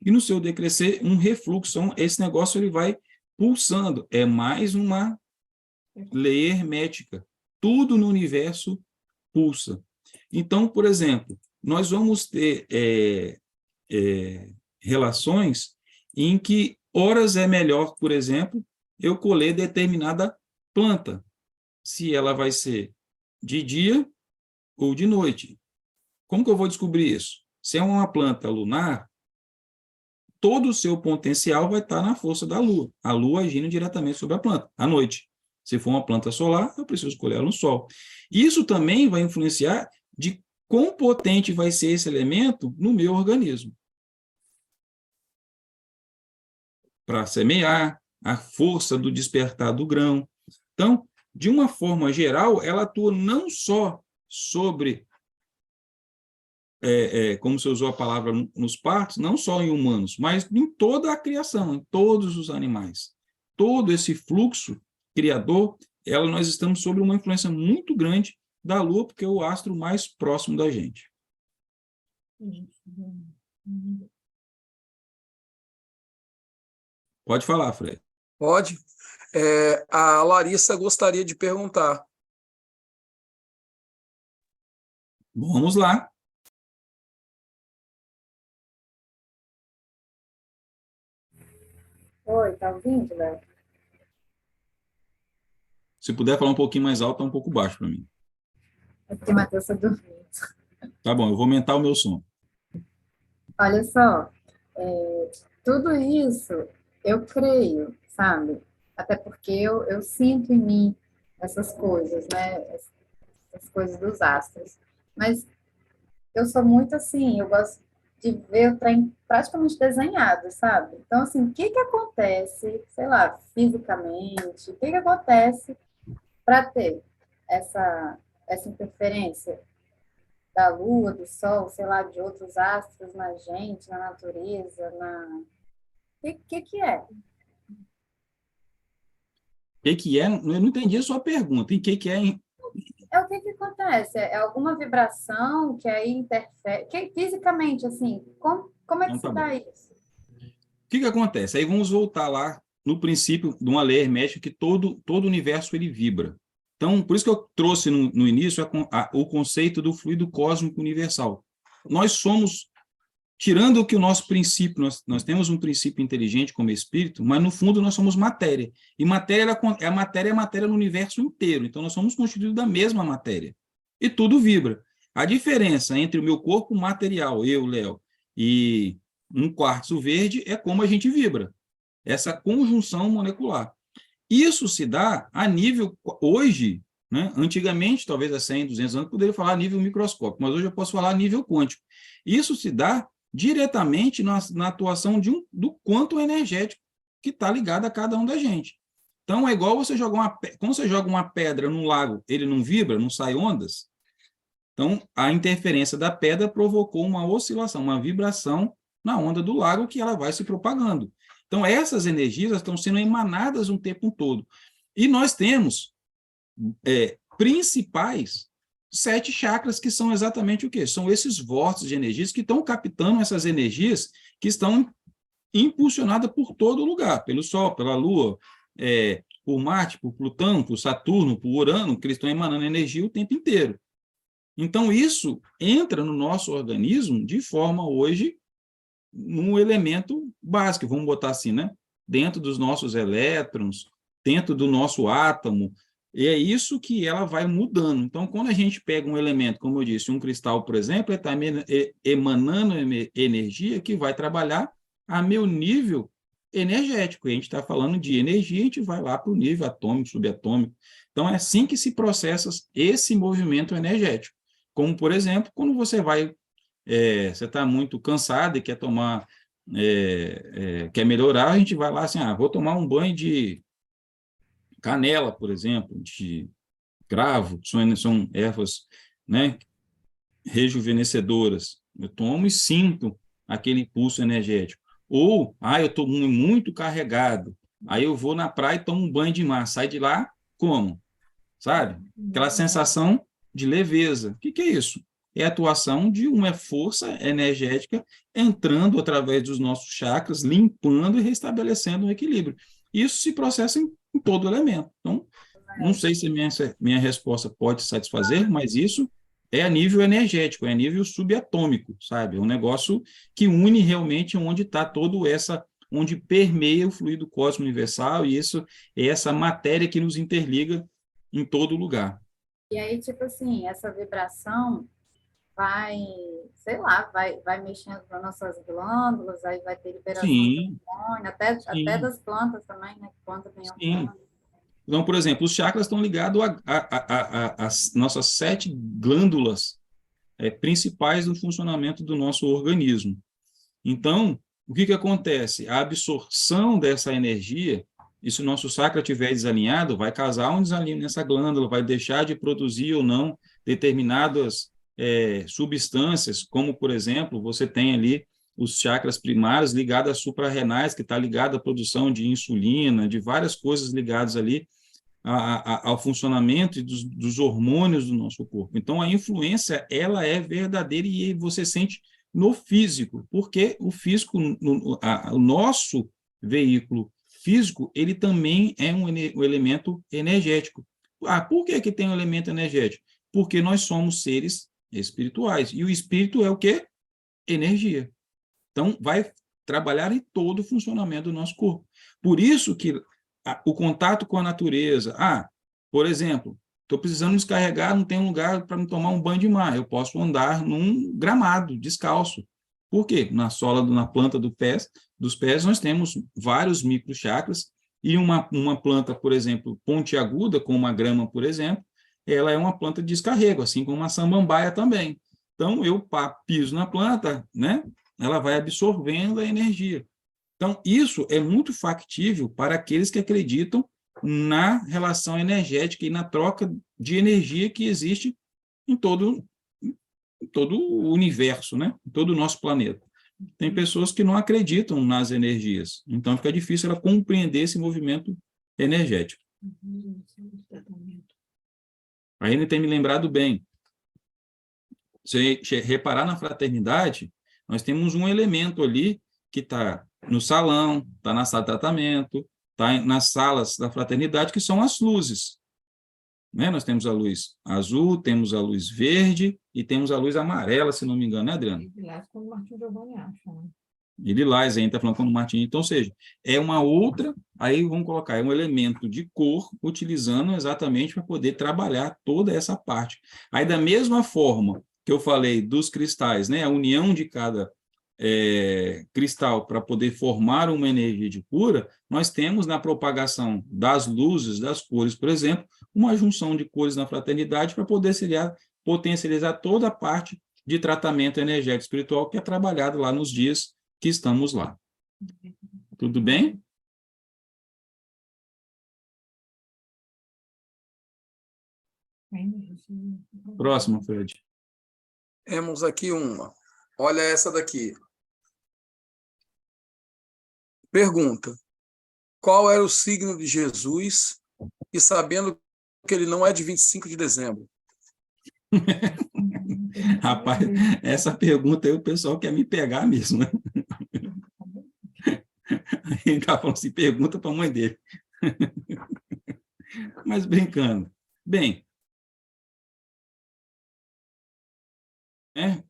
[SPEAKER 1] e no seu decrescer, um refluxo. Então, esse negócio ele vai pulsando. É mais uma lei hermética. Tudo no universo pulsa. Então, por exemplo, nós vamos ter relações em que horas é melhor, por exemplo, eu colher determinada planta, se ela vai ser de dia ou de noite. Como que eu vou descobrir isso? Se é uma planta lunar, todo o seu potencial vai estar na força da Lua, a Lua agindo diretamente sobre a planta, à noite. Se for uma planta solar, eu preciso escolher ela no Sol. Isso também vai influenciar de quão potente vai ser esse elemento no meu organismo. Para semear, a força do despertar do grão. Então, de uma forma geral, ela atua não só sobre, como você usou a palavra nos partos, não só em humanos, mas em toda a criação, em todos os animais. Todo esse fluxo criador, nós estamos sob uma influência muito grande da Lua, porque é o astro mais próximo da gente. Pode falar, Fred.
[SPEAKER 2] Pode. A Larissa gostaria de perguntar.
[SPEAKER 1] Vamos lá.
[SPEAKER 4] Oi, tá ouvindo, Léo?
[SPEAKER 1] Se puder falar um pouquinho mais alto, tá um pouco baixo para mim.
[SPEAKER 4] É porque o Matheus está dormindo.
[SPEAKER 1] Tá bom, eu vou aumentar o meu som.
[SPEAKER 4] Olha só, tudo isso eu creio, sabe? Até porque eu sinto em mim essas coisas, né? Essas coisas dos astros. Mas eu sou muito assim, eu gosto de ver o trem praticamente desenhado, sabe? Então, assim, o que que acontece, sei lá, fisicamente, o que que acontece para ter essa interferência da Lua, do Sol, sei lá, de outros astros na gente, na natureza, O que é?
[SPEAKER 1] O que é? Eu não entendi a sua pergunta. E o que é?
[SPEAKER 4] É o que acontece? É alguma vibração que aí interfere? Fisicamente, assim, como é que
[SPEAKER 1] Não, tá
[SPEAKER 4] se
[SPEAKER 1] bom.
[SPEAKER 4] dá isso?
[SPEAKER 1] O que acontece? Aí vamos voltar lá no princípio de uma lei hermética que todo o universo ele vibra. Então, por isso que eu trouxe no início o conceito do fluido cósmico universal. Nós somos tirando que o nosso princípio, nós temos um princípio inteligente como espírito, mas no fundo nós somos matéria. E matéria é matéria no universo inteiro. Então nós somos constituídos da mesma matéria. E tudo vibra. A diferença entre o meu corpo material, eu, Léo, e um quartzo verde é como a gente vibra. Essa conjunção molecular. Isso se dá a nível, hoje, né? Antigamente, talvez há 100, 200 anos, eu poderia falar a nível microscópico, mas hoje eu posso falar a nível quântico. Isso se dá diretamente na atuação do quanto energético que está ligado a cada um da gente. Então, é igual você jogar quando você joga uma pedra num lago, ele não vibra, não sai ondas? Então, a interferência da pedra provocou uma oscilação, uma vibração na onda do lago que ela vai se propagando. Então, essas energias estão sendo emanadas o tempo todo. E nós temos principais 7 chakras, que são exatamente o quê? São esses vórtices de energias que estão captando essas energias que estão impulsionadas por todo lugar, pelo Sol, pela Lua, por Marte, por Plutão, por Saturno, por Urano, que eles estão emanando energia o tempo inteiro. Então, isso entra no nosso organismo de forma, hoje, num elemento básico, vamos botar assim, né? Dentro dos nossos elétrons, dentro do nosso átomo, e é isso que ela vai mudando. Então, quando a gente pega um elemento, como eu disse, um cristal, por exemplo, ele está emanando energia que vai trabalhar a meu nível energético. E a gente está falando de energia, a gente vai lá para o nível atômico, subatômico. Então, é assim que se processa esse movimento energético. Como, por exemplo, quando você você está muito cansado e quer tomar, quer melhorar, a gente vai lá assim, vou tomar um banho de canela, por exemplo, de cravo, que são ervas, né, rejuvenescedoras. Eu tomo e sinto aquele impulso energético. Ou, eu estou muito carregado, aí eu vou na praia e tomo um banho de mar, sai de lá como? Sabe? Aquela sensação de leveza. O que é isso? É a atuação de uma força energética entrando através dos nossos chakras, limpando e restabelecendo o equilíbrio. Isso se processa em todo elemento. Então, não sei se minha resposta pode satisfazer, mas isso é a nível energético, é a nível subatômico, sabe? É um negócio que une realmente onde está onde permeia o fluido cósmico universal, e isso é essa matéria que nos interliga em todo lugar.
[SPEAKER 4] E aí, tipo assim, essa vibração vai, sei lá, vai mexendo nas nossas glândulas, aí vai ter liberação de
[SPEAKER 1] Sim,
[SPEAKER 4] hormônio, até das plantas também, né? Planta tem
[SPEAKER 1] sim.
[SPEAKER 4] hormônio.
[SPEAKER 1] Então, por exemplo, os chakras estão ligados às nossas 7 glândulas principais no funcionamento do nosso organismo. Então, o que acontece? A absorção dessa energia, e se o nosso chakra estiver desalinhado, vai causar um desalinho nessa glândula, vai deixar de produzir ou não determinadas substâncias, como, por exemplo, você tem ali os chakras primários ligados às suprarrenais, que está ligado à produção de insulina, de várias coisas ligadas ali ao funcionamento dos hormônios do nosso corpo. Então, a influência, ela é verdadeira e você sente no físico, porque o físico, o nosso veículo físico, ele também é um elemento energético. Por que tem um elemento energético? Porque nós somos seres espirituais, e o espírito é o quê? Energia. Então, vai trabalhar em todo o funcionamento do nosso corpo. Por isso que o contato com a natureza, por exemplo, estou precisando descarregar, não tem um lugar para me tomar um banho de mar, eu posso andar num gramado, descalço. Por quê? Na sola, na planta dos pés, nós temos vários microchakras, e uma planta, por exemplo, pontiaguda, como uma grama, por exemplo, ela é uma planta de descarrego, assim como uma samambaia também. Então, eu piso na planta, né? Ela vai absorvendo a energia. Então, isso é muito factível para aqueles que acreditam na relação energética e na troca de energia que existe em todo o universo, né? Em todo o nosso planeta. Tem pessoas que não acreditam nas energias, então fica difícil ela compreender esse movimento energético. A Aline tem me lembrado bem. Se reparar na fraternidade, nós temos um elemento ali que está no salão, está na sala de tratamento, está nas salas da fraternidade, que são as luzes. Né? Nós temos a luz azul, temos a luz verde e temos a luz amarela, se não me engano, né, Adriano?
[SPEAKER 5] E lilás, como o Martim Giovanni acha, né?
[SPEAKER 1] E lilás, a gente está falando como Martim. Então, ou seja, é uma outra, aí vamos colocar, é um elemento de cor, utilizando exatamente para poder trabalhar toda essa parte. Aí, da mesma forma que eu falei dos cristais, né, a união de cada cristal para poder formar uma energia de cura, nós temos na propagação das luzes, das cores, por exemplo, uma junção de cores na fraternidade para poder potencializar toda a parte de tratamento energético espiritual que é trabalhado lá nos dias que estamos lá. Tudo bem? Próximo, Fred.
[SPEAKER 2] Temos aqui uma. Olha essa daqui. Pergunta: qual era o signo de Jesus e sabendo que ele não é de 25 de dezembro?
[SPEAKER 1] Rapaz, essa pergunta aí o pessoal quer me pegar mesmo, né? Ele está falando assim, pergunta para a mãe dele. Mas brincando. Bem,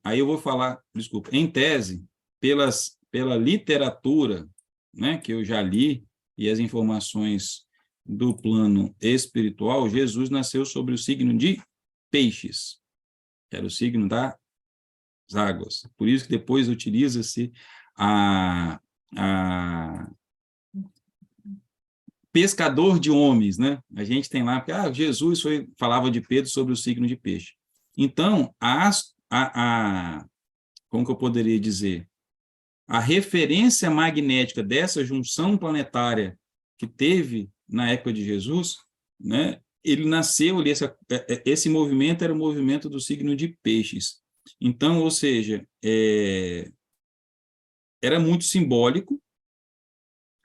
[SPEAKER 1] aí eu vou falar, desculpa, em tese, pela literatura, né, que eu já li, e as informações do plano espiritual, Jesus nasceu sobre o signo de Peixes, que era o signo das águas. Por isso que depois utiliza-se a pescador de homens, né? A gente tem lá, porque Jesus falava de Pedro sobre o signo de peixe. Então, como que eu poderia dizer? A referência magnética dessa junção planetária que teve na época de Jesus, né? Ele nasceu ali, esse movimento era o movimento do signo de Peixes. Então, ou seja, era muito simbólico.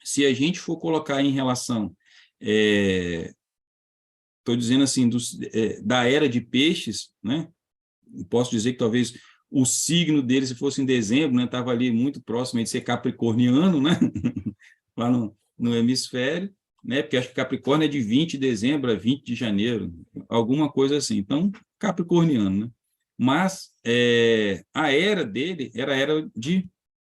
[SPEAKER 1] Se a gente for colocar em relação, estou dizendo assim, da era de Peixes, né? Posso dizer que talvez o signo dele, se fosse em dezembro, né, estava ali muito próximo de ser capricorniano, né? Lá no hemisfério, né? Porque acho que Capricórnio é de 20 de dezembro a 20 de janeiro, alguma coisa assim. Então, capricorniano, né? Mas a era dele era a era de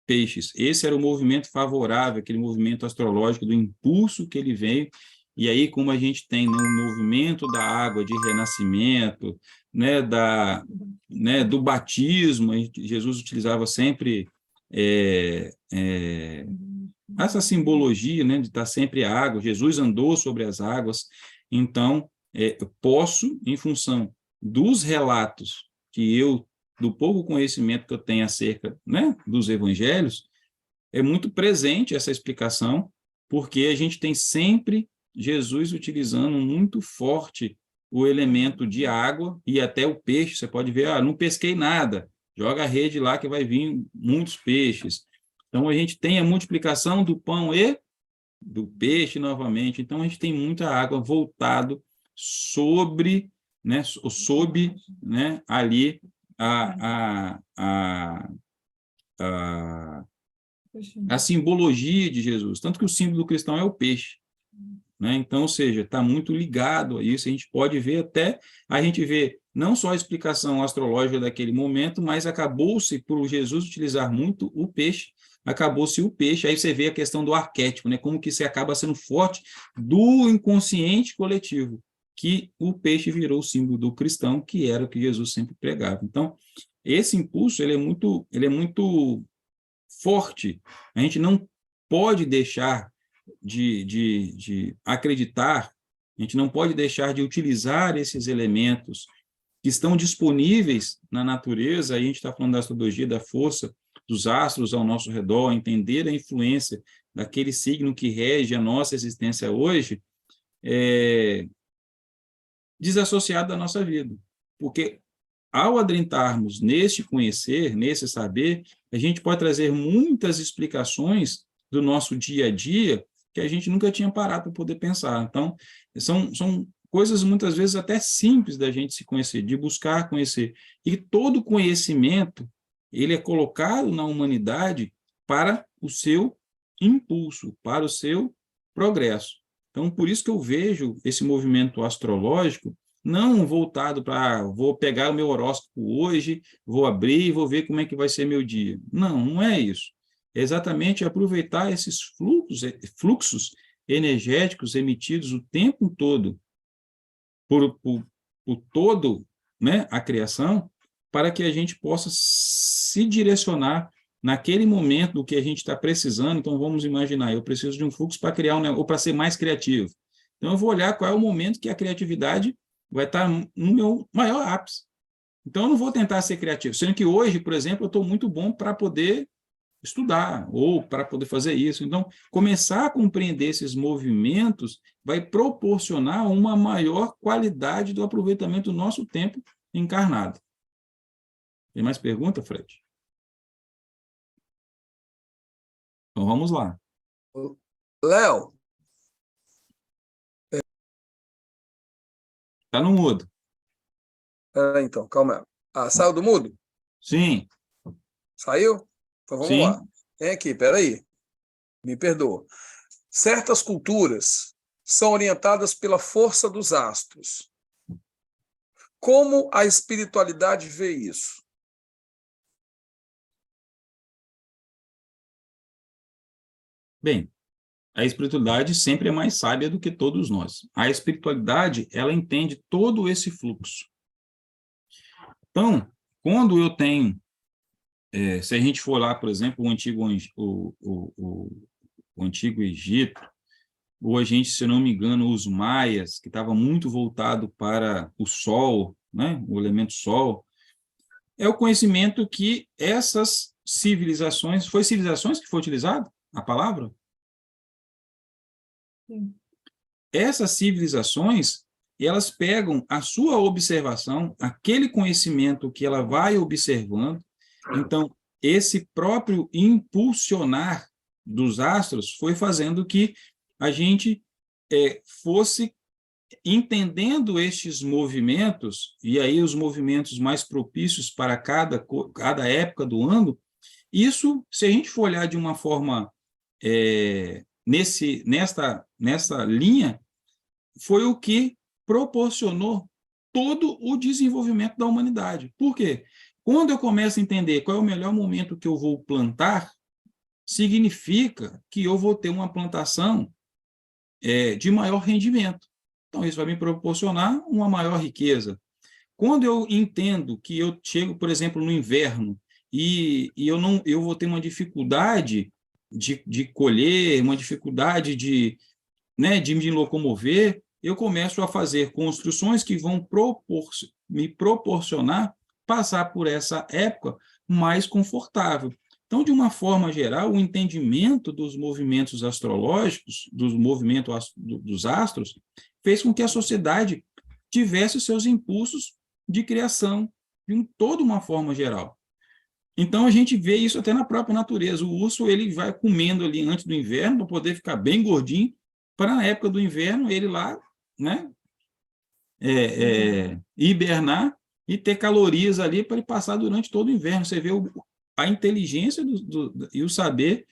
[SPEAKER 1] Peixes. Esse era o movimento favorável, aquele movimento astrológico do impulso que ele veio. E aí, como a gente tem, né, um movimento da água de renascimento, né, do batismo, Jesus utilizava sempre essa simbologia, né, de estar sempre a água. Jesus andou sobre as águas. Então, eu posso, em função dos relatos do pouco conhecimento que eu tenho acerca, né, dos evangelhos, é muito presente essa explicação, porque a gente tem sempre Jesus utilizando muito forte o elemento de água e até o peixe. Você pode ver, não pesquei nada, joga a rede lá que vai vir muitos peixes. Então, a gente tem a multiplicação do pão e do peixe novamente. Então, a gente tem muita água voltado sobre, né, ali a simbologia de Jesus, tanto que o símbolo do cristão é o peixe, né? Então, ou seja, está muito ligado a isso. A gente pode ver até, a gente vê não só a explicação astrológica daquele momento, mas acabou-se, por Jesus utilizar muito o peixe, acabou-se o peixe, aí você vê a questão do arquétipo, né? Como que isso acaba sendo forte do inconsciente coletivo, que o peixe virou o símbolo do cristão, que era o que Jesus sempre pregava. Então, esse impulso ele é muito forte. A gente não pode deixar de acreditar, a gente não pode deixar de utilizar esses elementos que estão disponíveis na natureza. A gente está falando da astrologia, da força dos astros ao nosso redor, entender a influência daquele signo que rege a nossa existência hoje, desassociado da nossa vida. Porque, ao adentrarmos neste conhecer, nesse saber, a gente pode trazer muitas explicações do nosso dia a dia que a gente nunca tinha parado para poder pensar. Então, são coisas muitas vezes até simples da gente se conhecer, de buscar conhecer. E todo conhecimento, ele é colocado na humanidade para o seu impulso, para o seu progresso. Então, por isso que eu vejo esse movimento astrológico não voltado para vou pegar o meu horóscopo hoje, vou abrir e vou ver como é que vai ser meu dia. Não, não é isso. É exatamente aproveitar esses fluxos energéticos emitidos o tempo todo por todo, né, a criação, para que a gente possa se direcionar naquele momento do que a gente está precisando. Então, vamos imaginar, eu preciso de um fluxo para criar um negócio, ou para ser mais criativo. Então, eu vou olhar qual é o momento que a criatividade vai estar no meu maior ápice. Então, eu não vou tentar ser criativo, sendo que hoje, por exemplo, eu estou muito bom para poder estudar, ou para poder fazer isso. Então, começar a compreender esses movimentos vai proporcionar uma maior qualidade do aproveitamento do nosso tempo encarnado. Tem mais pergunta, Fred? Então, vamos lá.
[SPEAKER 2] Léo,
[SPEAKER 1] Está no mudo.
[SPEAKER 2] então, calma. Saiu do mudo?
[SPEAKER 1] Sim,
[SPEAKER 2] Saiu? Então vamos
[SPEAKER 1] sim.
[SPEAKER 2] lá. Vem aqui, peraí. Me perdoa. Certas culturas são orientadas pela força dos astros. Como a espiritualidade vê isso?
[SPEAKER 1] Bem, a espiritualidade sempre é mais sábia do que todos nós. A espiritualidade, ela entende todo esse fluxo. Então, quando eu tenho, se a gente for lá, por exemplo, o antigo Egito, ou a gente, se não me engano, os maias, que estava muito voltado para o sol, né, o elemento sol, é o conhecimento que essas civilizações, foi civilizações que foi utilizado a palavra?
[SPEAKER 5] Sim.
[SPEAKER 1] Essas civilizações, elas pegam a sua observação, aquele conhecimento que ela vai observando, então, esse próprio impulsionar dos astros foi fazendo que a gente fosse entendendo estes movimentos, e aí os movimentos mais propícios para cada época do ano, isso, se a gente for olhar de uma forma nessa linha, foi o que proporcionou todo o desenvolvimento da humanidade. Por quê? Quando eu começo a entender qual é o melhor momento que eu vou plantar, significa que eu vou ter uma plantação de maior rendimento. Então, isso vai me proporcionar uma maior riqueza. Quando eu entendo que eu chego, por exemplo, no inverno, e eu vou ter uma dificuldade de colher, uma dificuldade de me locomover, eu começo a fazer construções que vão me proporcionar passar por essa época mais confortável. Então, de uma forma geral, o entendimento dos movimentos astrológicos, dos movimentos dos astros, fez com que a sociedade tivesse os seus impulsos de criação, de toda uma forma geral. Então, a gente vê isso até na própria natureza. O urso ele vai comendo ali antes do inverno para poder ficar bem gordinho, para na época do inverno ele lá, né, hibernar e ter calorias ali para ele passar durante todo o inverno. Você vê a inteligência e o saber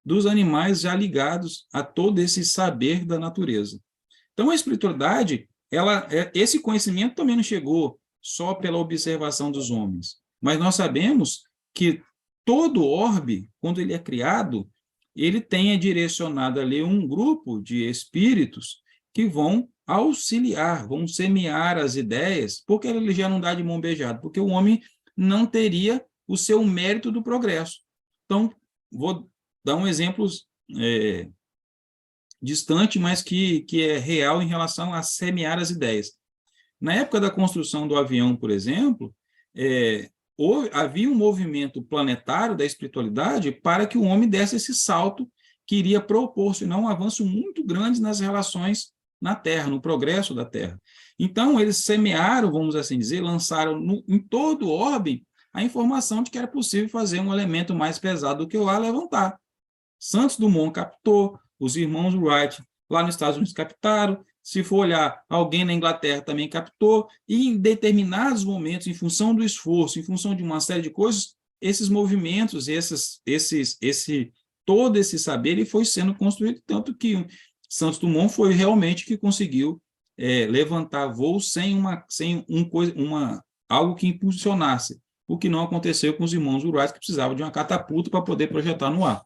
[SPEAKER 1] dos animais já ligados a todo esse saber da natureza. Então, a espiritualidade, esse conhecimento também não chegou só pela observação dos homens, mas nós sabemos que todo orbe, quando ele é criado, ele tem direcionado ali um grupo de espíritos que vão auxiliar, vão semear as ideias, porque ele já não dá de mão beijada, porque o homem não teria o seu mérito do progresso. Então, vou dar um exemplo distante, mas que é real em relação a semear as ideias. Na época da construção do avião, por exemplo, havia um movimento planetário da espiritualidade para que o homem desse esse salto que iria proporcionar um avanço muito grande nas relações na Terra, no progresso da Terra. Então, eles semearam, vamos assim dizer, lançaram em todo o orbe a informação de que era possível fazer um elemento mais pesado do que o ar levantar. Santos Dumont captou, os irmãos Wright lá nos Estados Unidos captaram, se for olhar, alguém na Inglaterra também captou, e em determinados momentos, em função do esforço, em função de uma série de coisas, esses movimentos, todo esse saber ele foi sendo construído, tanto que Santos Dumont foi realmente que conseguiu levantar voo sem algo que impulsionasse, o que não aconteceu com os irmãos Wright, que precisavam de uma catapulta para poder projetar no ar.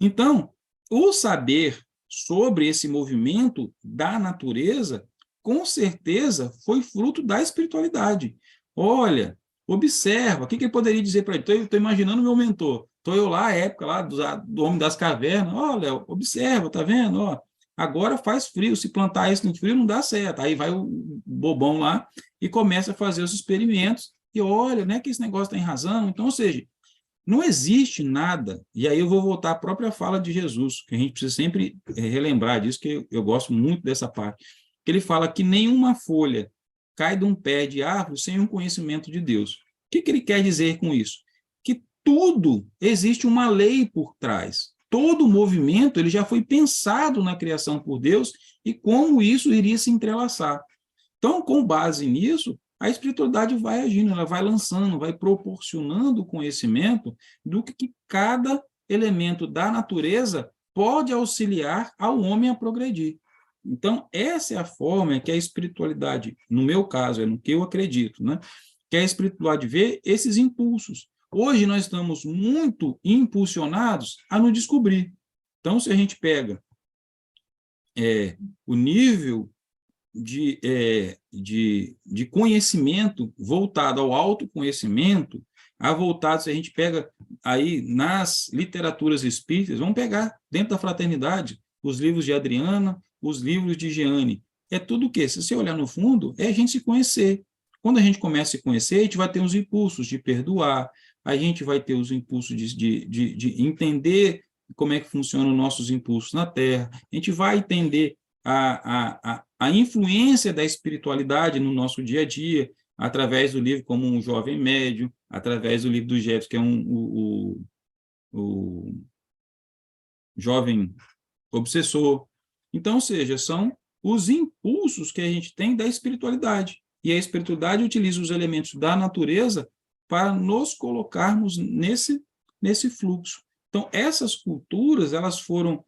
[SPEAKER 1] Então, o saber sobre esse movimento da natureza, com certeza, foi fruto da espiritualidade. Olha, observa, o que ele poderia dizer para ele? Estou imaginando meu mentor, estou eu lá, a época lá do Homem das Cavernas, olha, observa, tá vendo? Ó, agora faz frio, se plantar isso no frio não dá certo. Aí vai o bobão lá e começa a fazer os experimentos, e olha, né, que esse negócio tem razão. Então, ou seja, não existe nada, e aí eu vou voltar à própria fala de Jesus, que a gente precisa sempre relembrar disso, que eu gosto muito dessa parte, que ele fala que nenhuma folha cai de um pé de árvore sem um conhecimento de Deus. O que ele quer dizer com isso? Que tudo, existe uma lei por trás. Todo movimento ele já foi pensado na criação por Deus e como isso iria se entrelaçar. Então, com base nisso, a espiritualidade vai agindo, ela vai lançando, vai proporcionando conhecimento do que cada elemento da natureza pode auxiliar ao homem a progredir. Então, essa é a forma que a espiritualidade, no meu caso, é no que eu acredito, né? Que a espiritualidade vê esses impulsos. Hoje nós estamos muito impulsionados a nos descobrir. Então, se a gente pega o nível de conhecimento voltado ao autoconhecimento, voltado, se a gente pega aí nas literaturas espíritas, vamos pegar dentro da fraternidade, os livros de Adriana, os livros de Jeane, é tudo o quê? Se você olhar no fundo, é a gente se conhecer. Quando a gente começa a se conhecer, a gente vai ter os impulsos de perdoar, a gente vai ter os impulsos de entender como é que funcionam os nossos impulsos na Terra, a gente vai entender a influência da espiritualidade no nosso dia a dia, através do livro como um jovem médio, através do livro do Jefferson, que é o jovem obsessor. Então, ou seja, são os impulsos que a gente tem da espiritualidade. E a espiritualidade utiliza os elementos da natureza para nos colocarmos nesse fluxo. Então, essas culturas, elas foram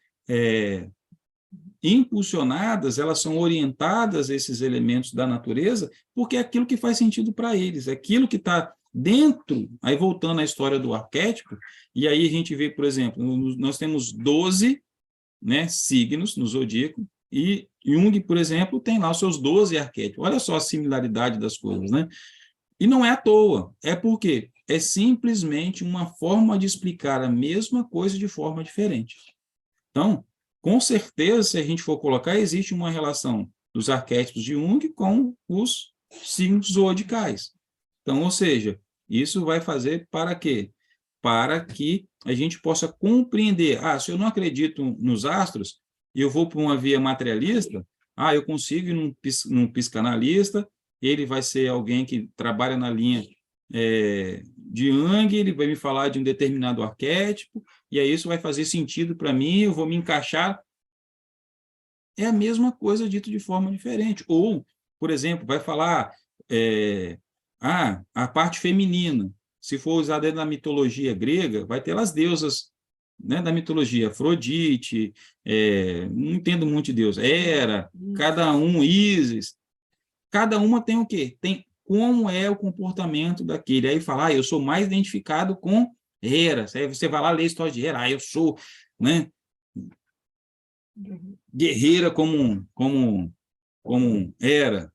[SPEAKER 1] impulsionadas, elas são orientadas a esses elementos da natureza, porque é aquilo que faz sentido para eles, é aquilo que está dentro, aí voltando à história do arquétipo, e aí a gente vê, por exemplo, nós temos 12, né, signos no zodíaco, e Jung, por exemplo, tem lá os seus 12 arquétipos. Olha só a similaridade das coisas, né? E não é à toa, é porque é simplesmente uma forma de explicar a mesma coisa de forma diferente. Então, com certeza, se a gente for colocar, existe uma relação dos arquétipos de Jung com os signos zodiacais. Então, ou seja, isso vai fazer para quê? Para que a gente possa compreender, se eu não acredito nos astros, e eu vou para uma via materialista, eu consigo ir num psicanalista, ele vai ser alguém que trabalha na linha de Jung, ele vai me falar de um determinado arquétipo, e aí isso vai fazer sentido para mim, eu vou me encaixar. É a mesma coisa dito de forma diferente. Ou, por exemplo, vai falar a parte feminina. Se for usar dentro da mitologia grega, vai ter as deusas, né, da mitologia, Afrodite, não entendo muito de Deus, Hera, cada um, Ísis, cada uma tem o quê? Tem como é o comportamento daquele. Aí fala, eu sou mais identificado com Hera. Aí você vai lá ler a história de Hera, eu sou, né, guerreira como Hera.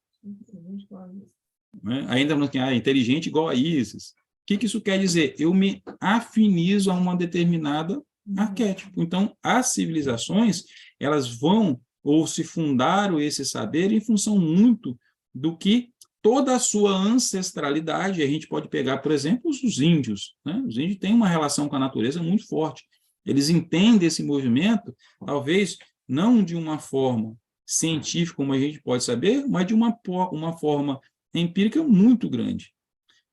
[SPEAKER 1] Né? Ainda não tem inteligente igual a Ísis. O que isso quer dizer? Eu me afinizo a uma determinada arquétipo. Então, as civilizações, elas vão ou se fundaram esse saber em função muito do que toda a sua ancestralidade, a gente pode pegar, por exemplo, os índios, né? Os índios têm uma relação com a natureza muito forte. Eles entendem esse movimento, talvez não de uma forma científica, como a gente pode saber, mas de uma forma empírica muito grande.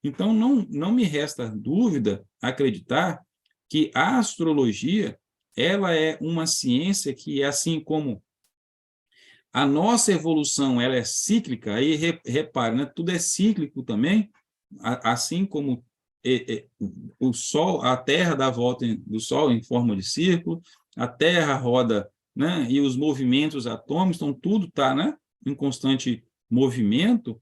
[SPEAKER 1] Então, não me resta dúvida acreditar que a astrologia ela é uma ciência que, assim como a nossa evolução ela é cíclica, aí repare, né, tudo é cíclico também, assim como o Sol, a Terra dá a volta do Sol em forma de círculo, a Terra roda, né, e os movimentos atômicos, então tudo está, né, em constante movimento.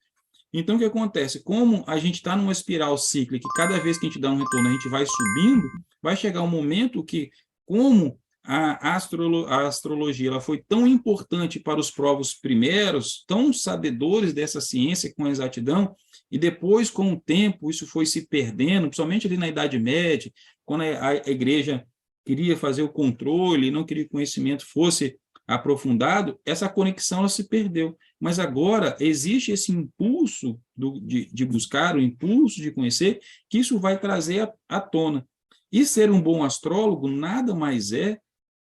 [SPEAKER 1] Então, o que acontece? Como a gente está numa espiral cíclica, cada vez que a gente dá um retorno, a gente vai subindo, vai chegar um momento que, como a astrologia ela foi tão importante para os povos primeiros, tão sabedores dessa ciência com exatidão, e depois, com o tempo, isso foi se perdendo, principalmente ali na Idade Média, quando a igreja queria fazer o controle, não queria que o conhecimento fosse aprofundado, essa conexão ela se perdeu. Mas agora existe esse impulso de buscar, o impulso de conhecer, que isso vai trazer à tona. E ser um bom astrólogo nada mais é,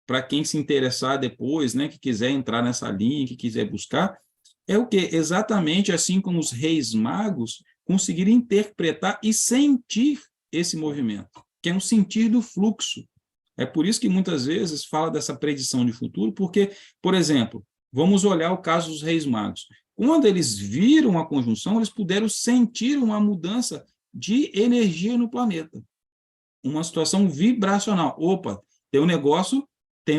[SPEAKER 1] para quem se interessar depois, né, que quiser entrar nessa linha, que quiser buscar, é o quê? Exatamente assim como os reis magos conseguiram interpretar e sentir esse movimento, que é um sentir do fluxo. É por isso que muitas vezes fala dessa predição de futuro, porque, por exemplo, vamos olhar o caso dos reis magos. Quando eles viram a conjunção, eles puderam sentir uma mudança de energia no planeta. Uma situação vibracional. Opa, tem um negócio, tem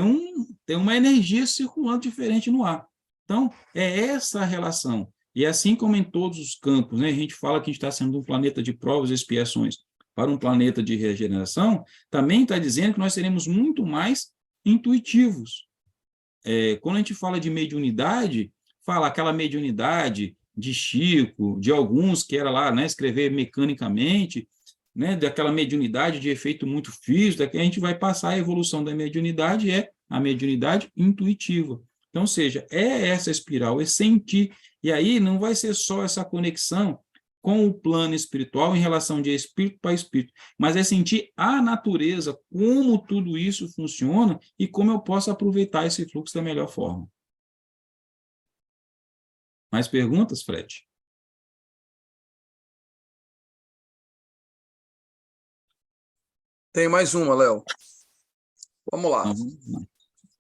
[SPEAKER 1] uma energia circulando diferente no ar. Então, é essa a relação. E assim como em todos os campos, né, a gente fala que a gente está sendo um planeta de provas e expiações para um planeta de regeneração, também está dizendo que nós seremos muito mais intuitivos. Quando a gente fala de mediunidade, fala aquela mediunidade de Chico, de alguns que era lá, né, escrever mecanicamente, né, daquela mediunidade de efeito muito físico, daqui a gente vai passar a evolução da mediunidade, é a mediunidade intuitiva. Então, ou seja, é essa espiral, é sentir, e aí não vai ser só essa conexão com o plano espiritual em relação de espírito para espírito, mas é sentir a natureza, como tudo isso funciona e como eu posso aproveitar esse fluxo da melhor forma. Mais perguntas, Fred?
[SPEAKER 2] Tem mais uma, Léo. Vamos lá.
[SPEAKER 1] Então,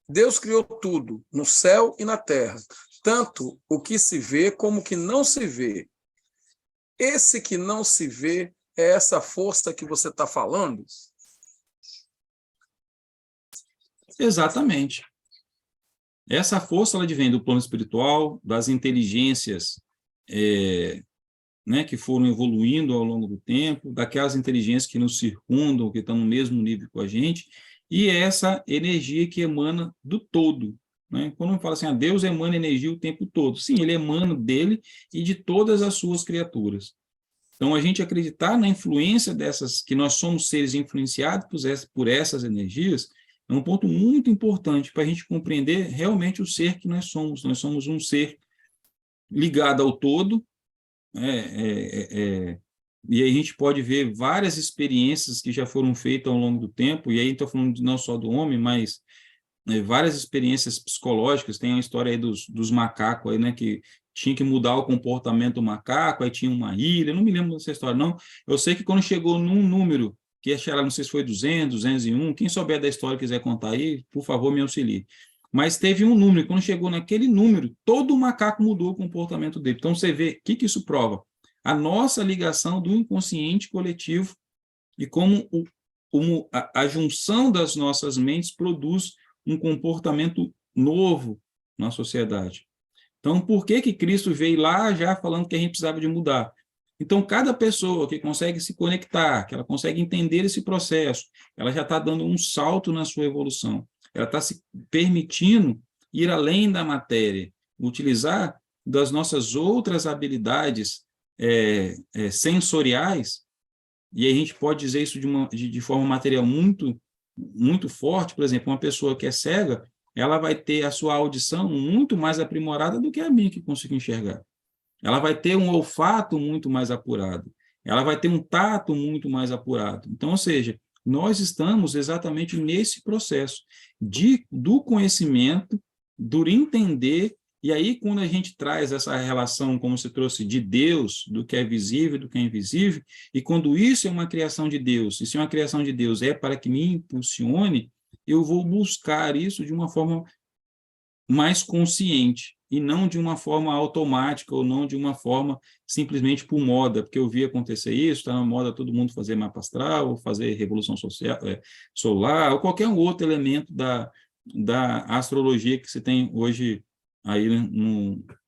[SPEAKER 2] Deus criou tudo, no céu e na terra, tanto o que se vê como o que não se vê. Esse que não se vê é essa força que você está falando?
[SPEAKER 1] exatamente. Essa força ela vem do plano espiritual, das inteligências né, que foram evoluindo ao longo do tempo, daquelas inteligências que nos circundam, que estão no mesmo nível com a gente, e essa energia que emana do todo. Né? Quando eu falo assim, Deus emana energia o tempo todo. Sim, ele emana dele e de todas as suas criaturas. Então, a gente acreditar na influência dessas, que nós somos seres influenciados por essas energias, é um ponto muito importante para a gente compreender realmente o ser que nós somos. Nós somos um ser ligado ao todo, e aí a gente pode ver várias experiências que já foram feitas ao longo do tempo, e aí estou falando não só do homem, mas várias experiências psicológicas. Tem a história aí dos macacos, aí, né, que tinha que mudar o comportamento do macaco, aí tinha uma ilha, eu não me lembro dessa história, não. Eu sei que quando chegou num número, que acharam, não sei se foi 200, 201, quem souber da história e quiser contar aí, por favor, me auxilie. Mas teve um número, e quando chegou naquele número, todo o macaco mudou o comportamento dele. Então, você vê, o que isso prova? A nossa ligação do inconsciente coletivo e como a junção das nossas mentes produz um comportamento novo na sociedade. Então, por que Cristo veio lá já falando que a gente precisava de mudar? Então, cada pessoa que consegue se conectar, que ela consegue entender esse processo, ela já está dando um salto na sua evolução. Ela está se permitindo ir além da matéria, utilizar das nossas outras habilidades sensoriais, e aí a gente pode dizer isso de forma material muito, muito forte. Por exemplo, uma pessoa que é cega, ela vai ter a sua audição muito mais aprimorada do que a minha, que consigo enxergar. Ela vai ter um olfato muito mais apurado. Ela vai ter um tato muito mais apurado. Então, ou seja, nós estamos exatamente nesse processo do conhecimento, do entender, e aí quando a gente traz essa relação, como você trouxe, de Deus, do que é visível, do que é invisível, e quando isso é uma criação de Deus, e se é uma criação de Deus é para que me impulsione, eu vou buscar isso de uma forma mais consciente, e não de uma forma automática, ou não de uma forma simplesmente por moda, porque eu vi acontecer isso, está na moda todo mundo fazer mapa astral, ou fazer revolução social, solar, ou qualquer outro elemento da astrologia que você tem hoje aí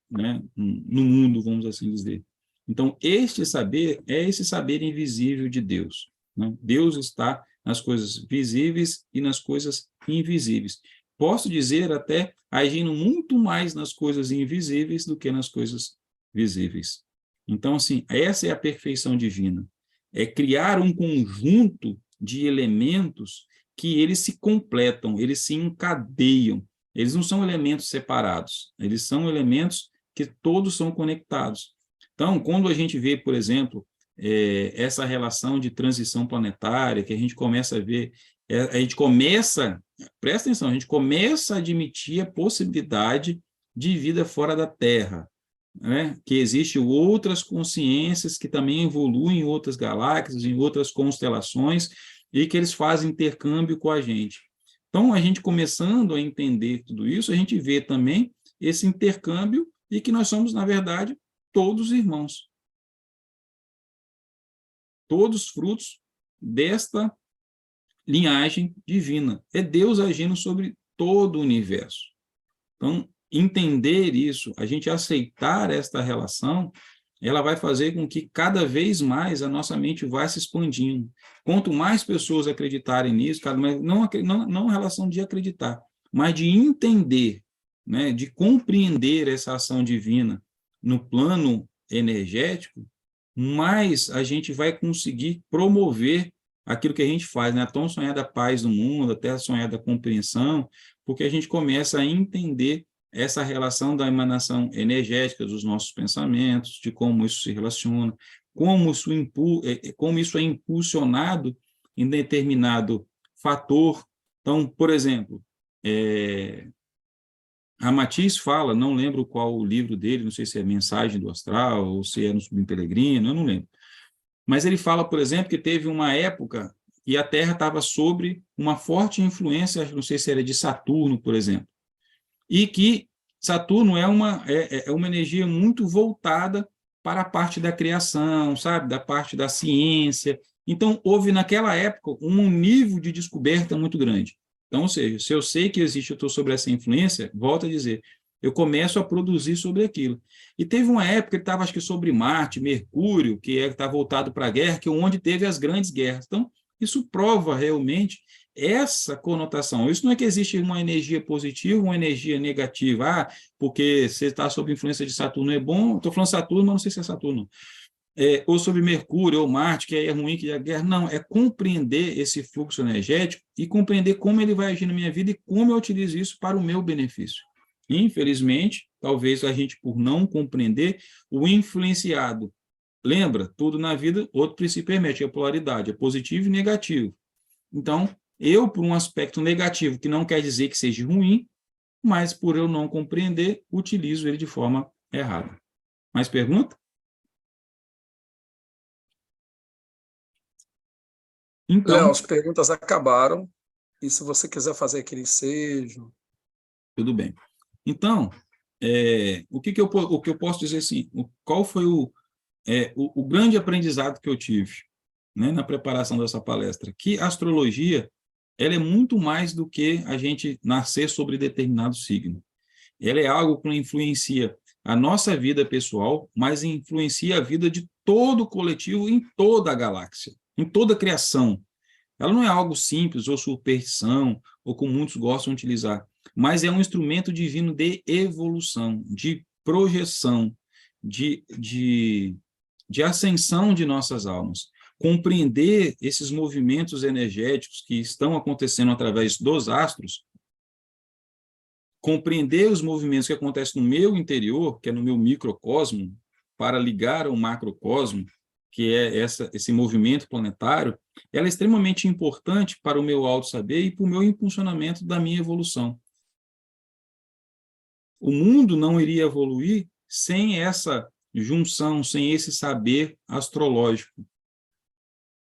[SPEAKER 1] né, no mundo, vamos assim dizer. Então, este saber é esse saber invisível de Deus, né? Deus está nas coisas visíveis e nas coisas invisíveis. Posso dizer até agindo muito mais nas coisas invisíveis do que nas coisas visíveis. Então, assim, essa é a perfeição divina. É criar um conjunto de elementos que eles se completam, eles se encadeiam. Eles não são elementos separados, eles são elementos que todos são conectados. Então, quando a gente vê, por exemplo, essa relação de transição planetária, que a gente começa a ver, a gente começa, presta atenção, a gente começa a admitir a possibilidade de vida fora da Terra, né? Que existem outras consciências que também evoluem em outras galáxias, em outras constelações, e que eles fazem intercâmbio com a gente. Então, a gente começando a entender tudo isso, a gente vê também esse intercâmbio e que nós somos, na verdade, todos irmãos. Todos frutos desta linhagem divina. É Deus agindo sobre todo o universo. Então, entender isso, a gente aceitar esta relação, ela vai fazer com que cada vez mais a nossa mente vá se expandindo. Quanto mais pessoas acreditarem nisso, não a relação de acreditar, mas de entender, né, de compreender essa ação divina no plano energético, mais a gente vai conseguir promover aquilo que a gente faz, né? A tão sonhada paz do mundo, até a sonhada compreensão, porque a gente começa a entender essa relação da emanação energética dos nossos pensamentos, de como isso se relaciona, como isso é impulsionado em determinado fator. Então, por exemplo, Ramatiz fala, não lembro qual o livro dele, não sei se é Mensagem do Astral, ou se é no Sublime Peregrino, eu não lembro. Mas ele fala, por exemplo, que teve uma época e a Terra estava sobre uma forte influência, não sei se era de Saturno, por exemplo, e que Saturno é uma energia muito voltada para a parte da criação, sabe, da parte da ciência. Então, houve naquela época um nível de descoberta muito grande. Então, ou seja, se eu sei que existe, eu estou sobre essa influência, volto a dizer, eu começo a produzir sobre aquilo. E teve uma época que estava, acho que, sobre Marte, Mercúrio, que está voltado para a guerra, que é onde teve as grandes guerras. Então, isso prova realmente essa conotação. Isso não é que existe uma energia positiva, uma energia negativa. Porque você está sob influência de Saturno é bom, estou falando Saturno, mas não sei se é Saturno. Ou sobre Mercúrio ou Marte, que é ruim, que é guerra. Não, é compreender esse fluxo energético e compreender como ele vai agir na minha vida e como eu utilizo isso para o meu benefício. Infelizmente, talvez a gente, por não compreender, o influenciado. Lembra? Tudo na vida, outro princípio hermético, é a polaridade, é positivo e negativo. Então, eu, por um aspecto negativo, que não quer dizer que seja ruim, mas por eu não compreender, utilizo ele de forma errada. Mais pergunta? Então,
[SPEAKER 2] Léo, as perguntas acabaram. E se você quiser fazer aquele ensejo...
[SPEAKER 1] Tudo bem. Então, o que eu posso dizer assim? Qual foi o grande aprendizado que eu tive, né, na preparação dessa palestra? Que a astrologia ela é muito mais do que a gente nascer sobre determinado signo. Ela é algo que influencia a nossa vida pessoal, mas influencia a vida de todo o coletivo em toda a galáxia, em toda a criação. Ela não é algo simples ou superstição, ou como muitos gostam de utilizar, mas é um instrumento divino de evolução, de projeção, de ascensão de nossas almas. Compreender esses movimentos energéticos que estão acontecendo através dos astros, compreender os movimentos que acontecem no meu interior, que é no meu microcosmo, para ligar ao macrocosmo, que é esse movimento planetário, ela é extremamente importante para o meu auto-saber e para o meu impulsionamento da minha evolução. O mundo não iria evoluir sem essa junção, sem esse saber astrológico.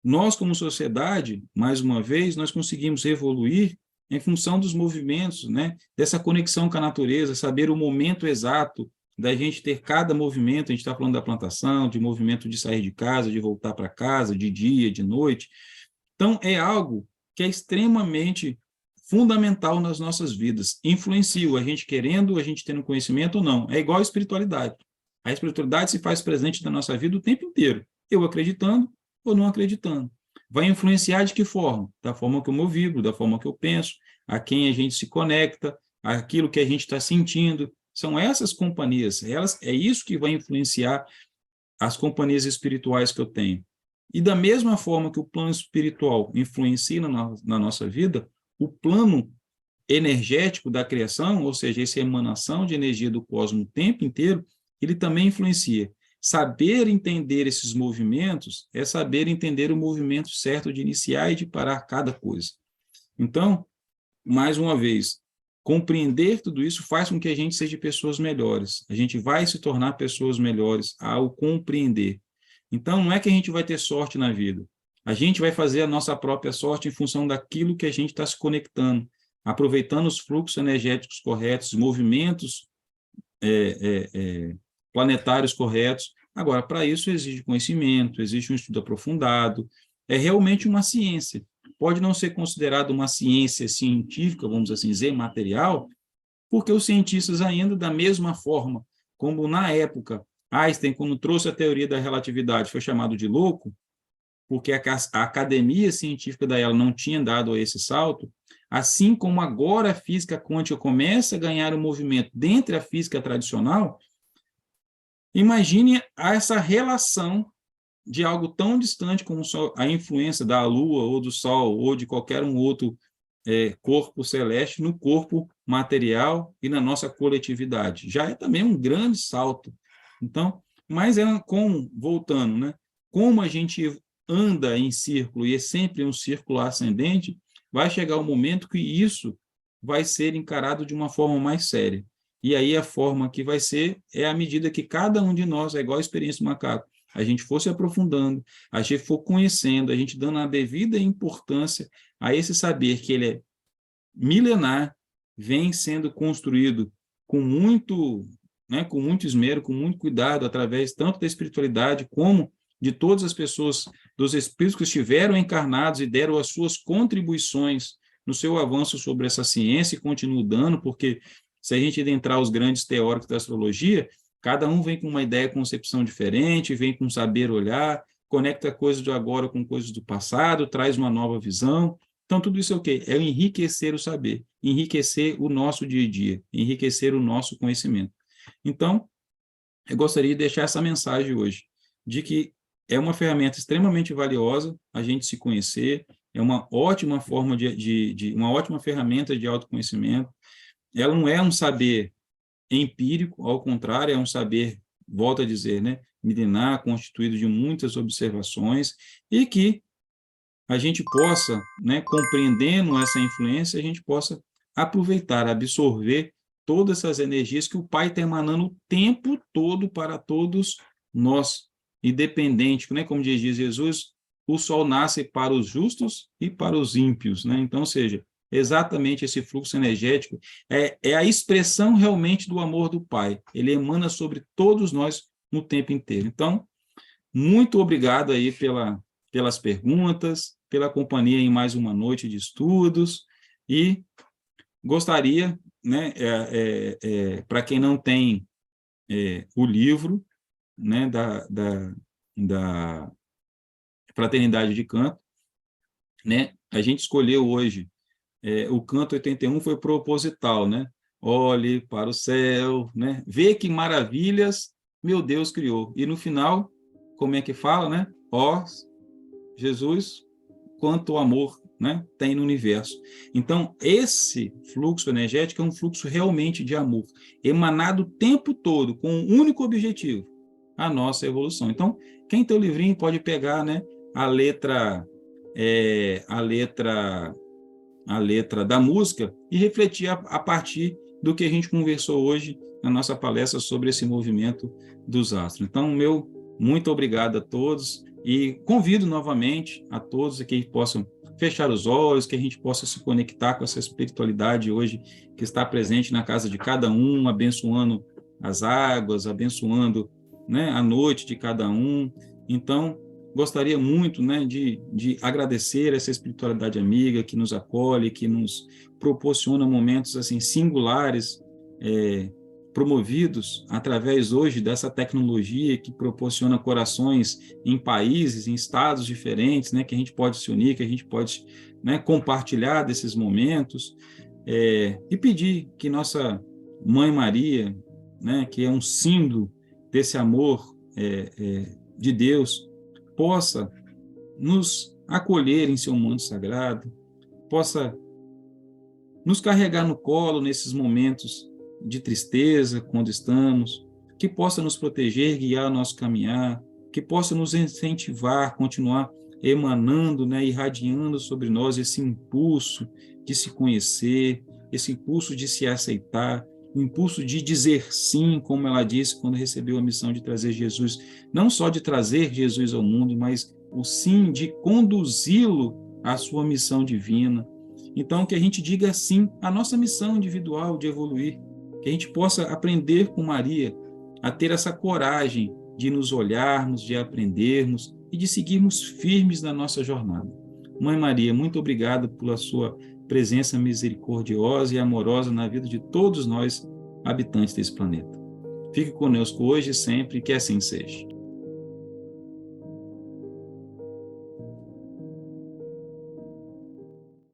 [SPEAKER 1] Nós, como sociedade, mais uma vez, nós conseguimos evoluir em função dos movimentos, né? Dessa conexão com a natureza, saber o momento exato da gente ter cada movimento. A gente está falando da plantação, de movimento de sair de casa, de voltar para casa, de dia, de noite. Então, é algo que é extremamente fundamental nas nossas vidas, influencia a gente querendo, a gente tendo conhecimento ou não. É igual a espiritualidade. A espiritualidade se faz presente na nossa vida o tempo inteiro, eu acreditando ou não acreditando. Vai influenciar de que forma? Da forma como eu vibro, da forma que eu penso, a quem a gente se conecta, aquilo que a gente está sentindo. São essas companhias, é isso que vai influenciar as companhias espirituais que eu tenho. E da mesma forma que o plano espiritual influencia na nossa vida, o plano energético da criação, ou seja, essa emanação de energia do cosmos o tempo inteiro, ele também influencia. Saber entender esses movimentos é saber entender o movimento certo de iniciar e de parar cada coisa. Então, mais uma vez, compreender tudo isso faz com que a gente seja pessoas melhores. A gente vai se tornar pessoas melhores ao compreender. Então, não é que a gente vai ter sorte na vida. A gente vai fazer a nossa própria sorte em função daquilo que a gente está se conectando, aproveitando os fluxos energéticos corretos, movimentos planetários corretos. Agora, para isso exige conhecimento, existe um estudo aprofundado, é realmente uma ciência. Pode não ser considerado uma ciência científica, vamos assim dizer, material, porque os cientistas ainda, da mesma forma como na época, Einstein, quando trouxe a teoria da relatividade, foi chamado de louco, porque a academia científica da ela não tinha dado esse salto, assim como agora a física quântica começa a ganhar um movimento dentro da física tradicional, imagine essa relação de algo tão distante como a influência da Lua ou do Sol ou de qualquer um outro corpo celeste no corpo material e na nossa coletividade. Já é também um grande salto. Então, mas como, voltando, né? Como a gente anda em círculo e é sempre um círculo ascendente, vai chegar um momento que isso vai ser encarado de uma forma mais séria. E aí a forma que vai ser é à medida que cada um de nós, é igual a experiência do macaco, a gente for se aprofundando, a gente for conhecendo, a gente dando a devida importância a esse saber que ele é milenar, vem sendo construído com muito esmero, com muito cuidado, através tanto da espiritualidade como de todas as pessoas, dos espíritos que estiveram encarnados e deram as suas contribuições no seu avanço sobre essa ciência e continuam dando, porque se a gente adentrar os grandes teóricos da astrologia, cada um vem com uma ideia, concepção diferente, vem com saber olhar, conecta coisas do agora com coisas do passado, traz uma nova visão. Então, tudo isso é o quê? É enriquecer o saber, enriquecer o nosso dia a dia, enriquecer o nosso conhecimento. Então, eu gostaria de deixar essa mensagem hoje, de que é uma ferramenta extremamente valiosa a gente se conhecer, é uma ótima forma uma ótima ferramenta de autoconhecimento. Ela não é um saber empírico, ao contrário, é um saber, volto a dizer, né, milenar, constituído de muitas observações, e que a gente possa, né, compreendendo essa influência, a gente possa aproveitar, absorver todas essas energias que o Pai está emanando o tempo todo para todos nós, independente, né, como diz Jesus, o sol nasce para os justos e para os ímpios, né? Então, ou seja, exatamente esse fluxo energético é a expressão realmente do amor do Pai. Ele emana sobre todos nós no tempo inteiro. Então, muito obrigado aí pelas perguntas, pela companhia em mais uma noite de estudos, e gostaria, né, para quem não tem o livro, né, da Fraternidade de Canto, né, a gente escolheu hoje o canto 81 foi proposital, né? Olhe para o céu, né? Vê que maravilhas meu Deus criou. E no final, como é que fala, né? Ó Jesus, quanto amor, né, tem no universo. Então, esse fluxo energético é um fluxo realmente de amor, emanado o tempo todo, com um único objetivo, a nossa evolução. Então, quem tem o livrinho pode pegar, né, a letra da música e refletir a partir do que a gente conversou hoje na nossa palestra sobre esse movimento dos astros. Então, meu muito obrigado a todos e convido novamente a todos que possam fechar os olhos, que a gente possa se conectar com essa espiritualidade hoje que está presente na casa de cada um, abençoando as águas, abençoando, né, a noite de cada um. Então, gostaria muito, né, de agradecer essa espiritualidade amiga que nos acolhe, que nos proporciona momentos assim singulares, promovidos através hoje dessa tecnologia que proporciona corações em países, em estados diferentes, né, que a gente pode se unir, que a gente pode, né, compartilhar desses momentos, e pedir que nossa Mãe Maria, né, que é um símbolo desse amor de Deus, possa nos acolher em seu manto sagrado, possa nos carregar no colo nesses momentos de tristeza, quando estamos, que possa nos proteger, guiar o nosso caminhar, que possa nos incentivar, continuar emanando, né, irradiando sobre nós esse impulso de se conhecer, esse impulso de se aceitar, o impulso de dizer sim, como ela disse quando recebeu a missão de trazer Jesus, não só de trazer Jesus ao mundo, mas o sim de conduzi-lo à sua missão divina. Então, que a gente diga sim à nossa missão individual de evoluir, que a gente possa aprender com Maria a ter essa coragem de nos olharmos, de aprendermos e de seguirmos firmes na nossa jornada. Mãe Maria, muito obrigado pela sua presença misericordiosa e amorosa na vida de todos nós, habitantes desse planeta. Fique conosco hoje e sempre, que assim seja.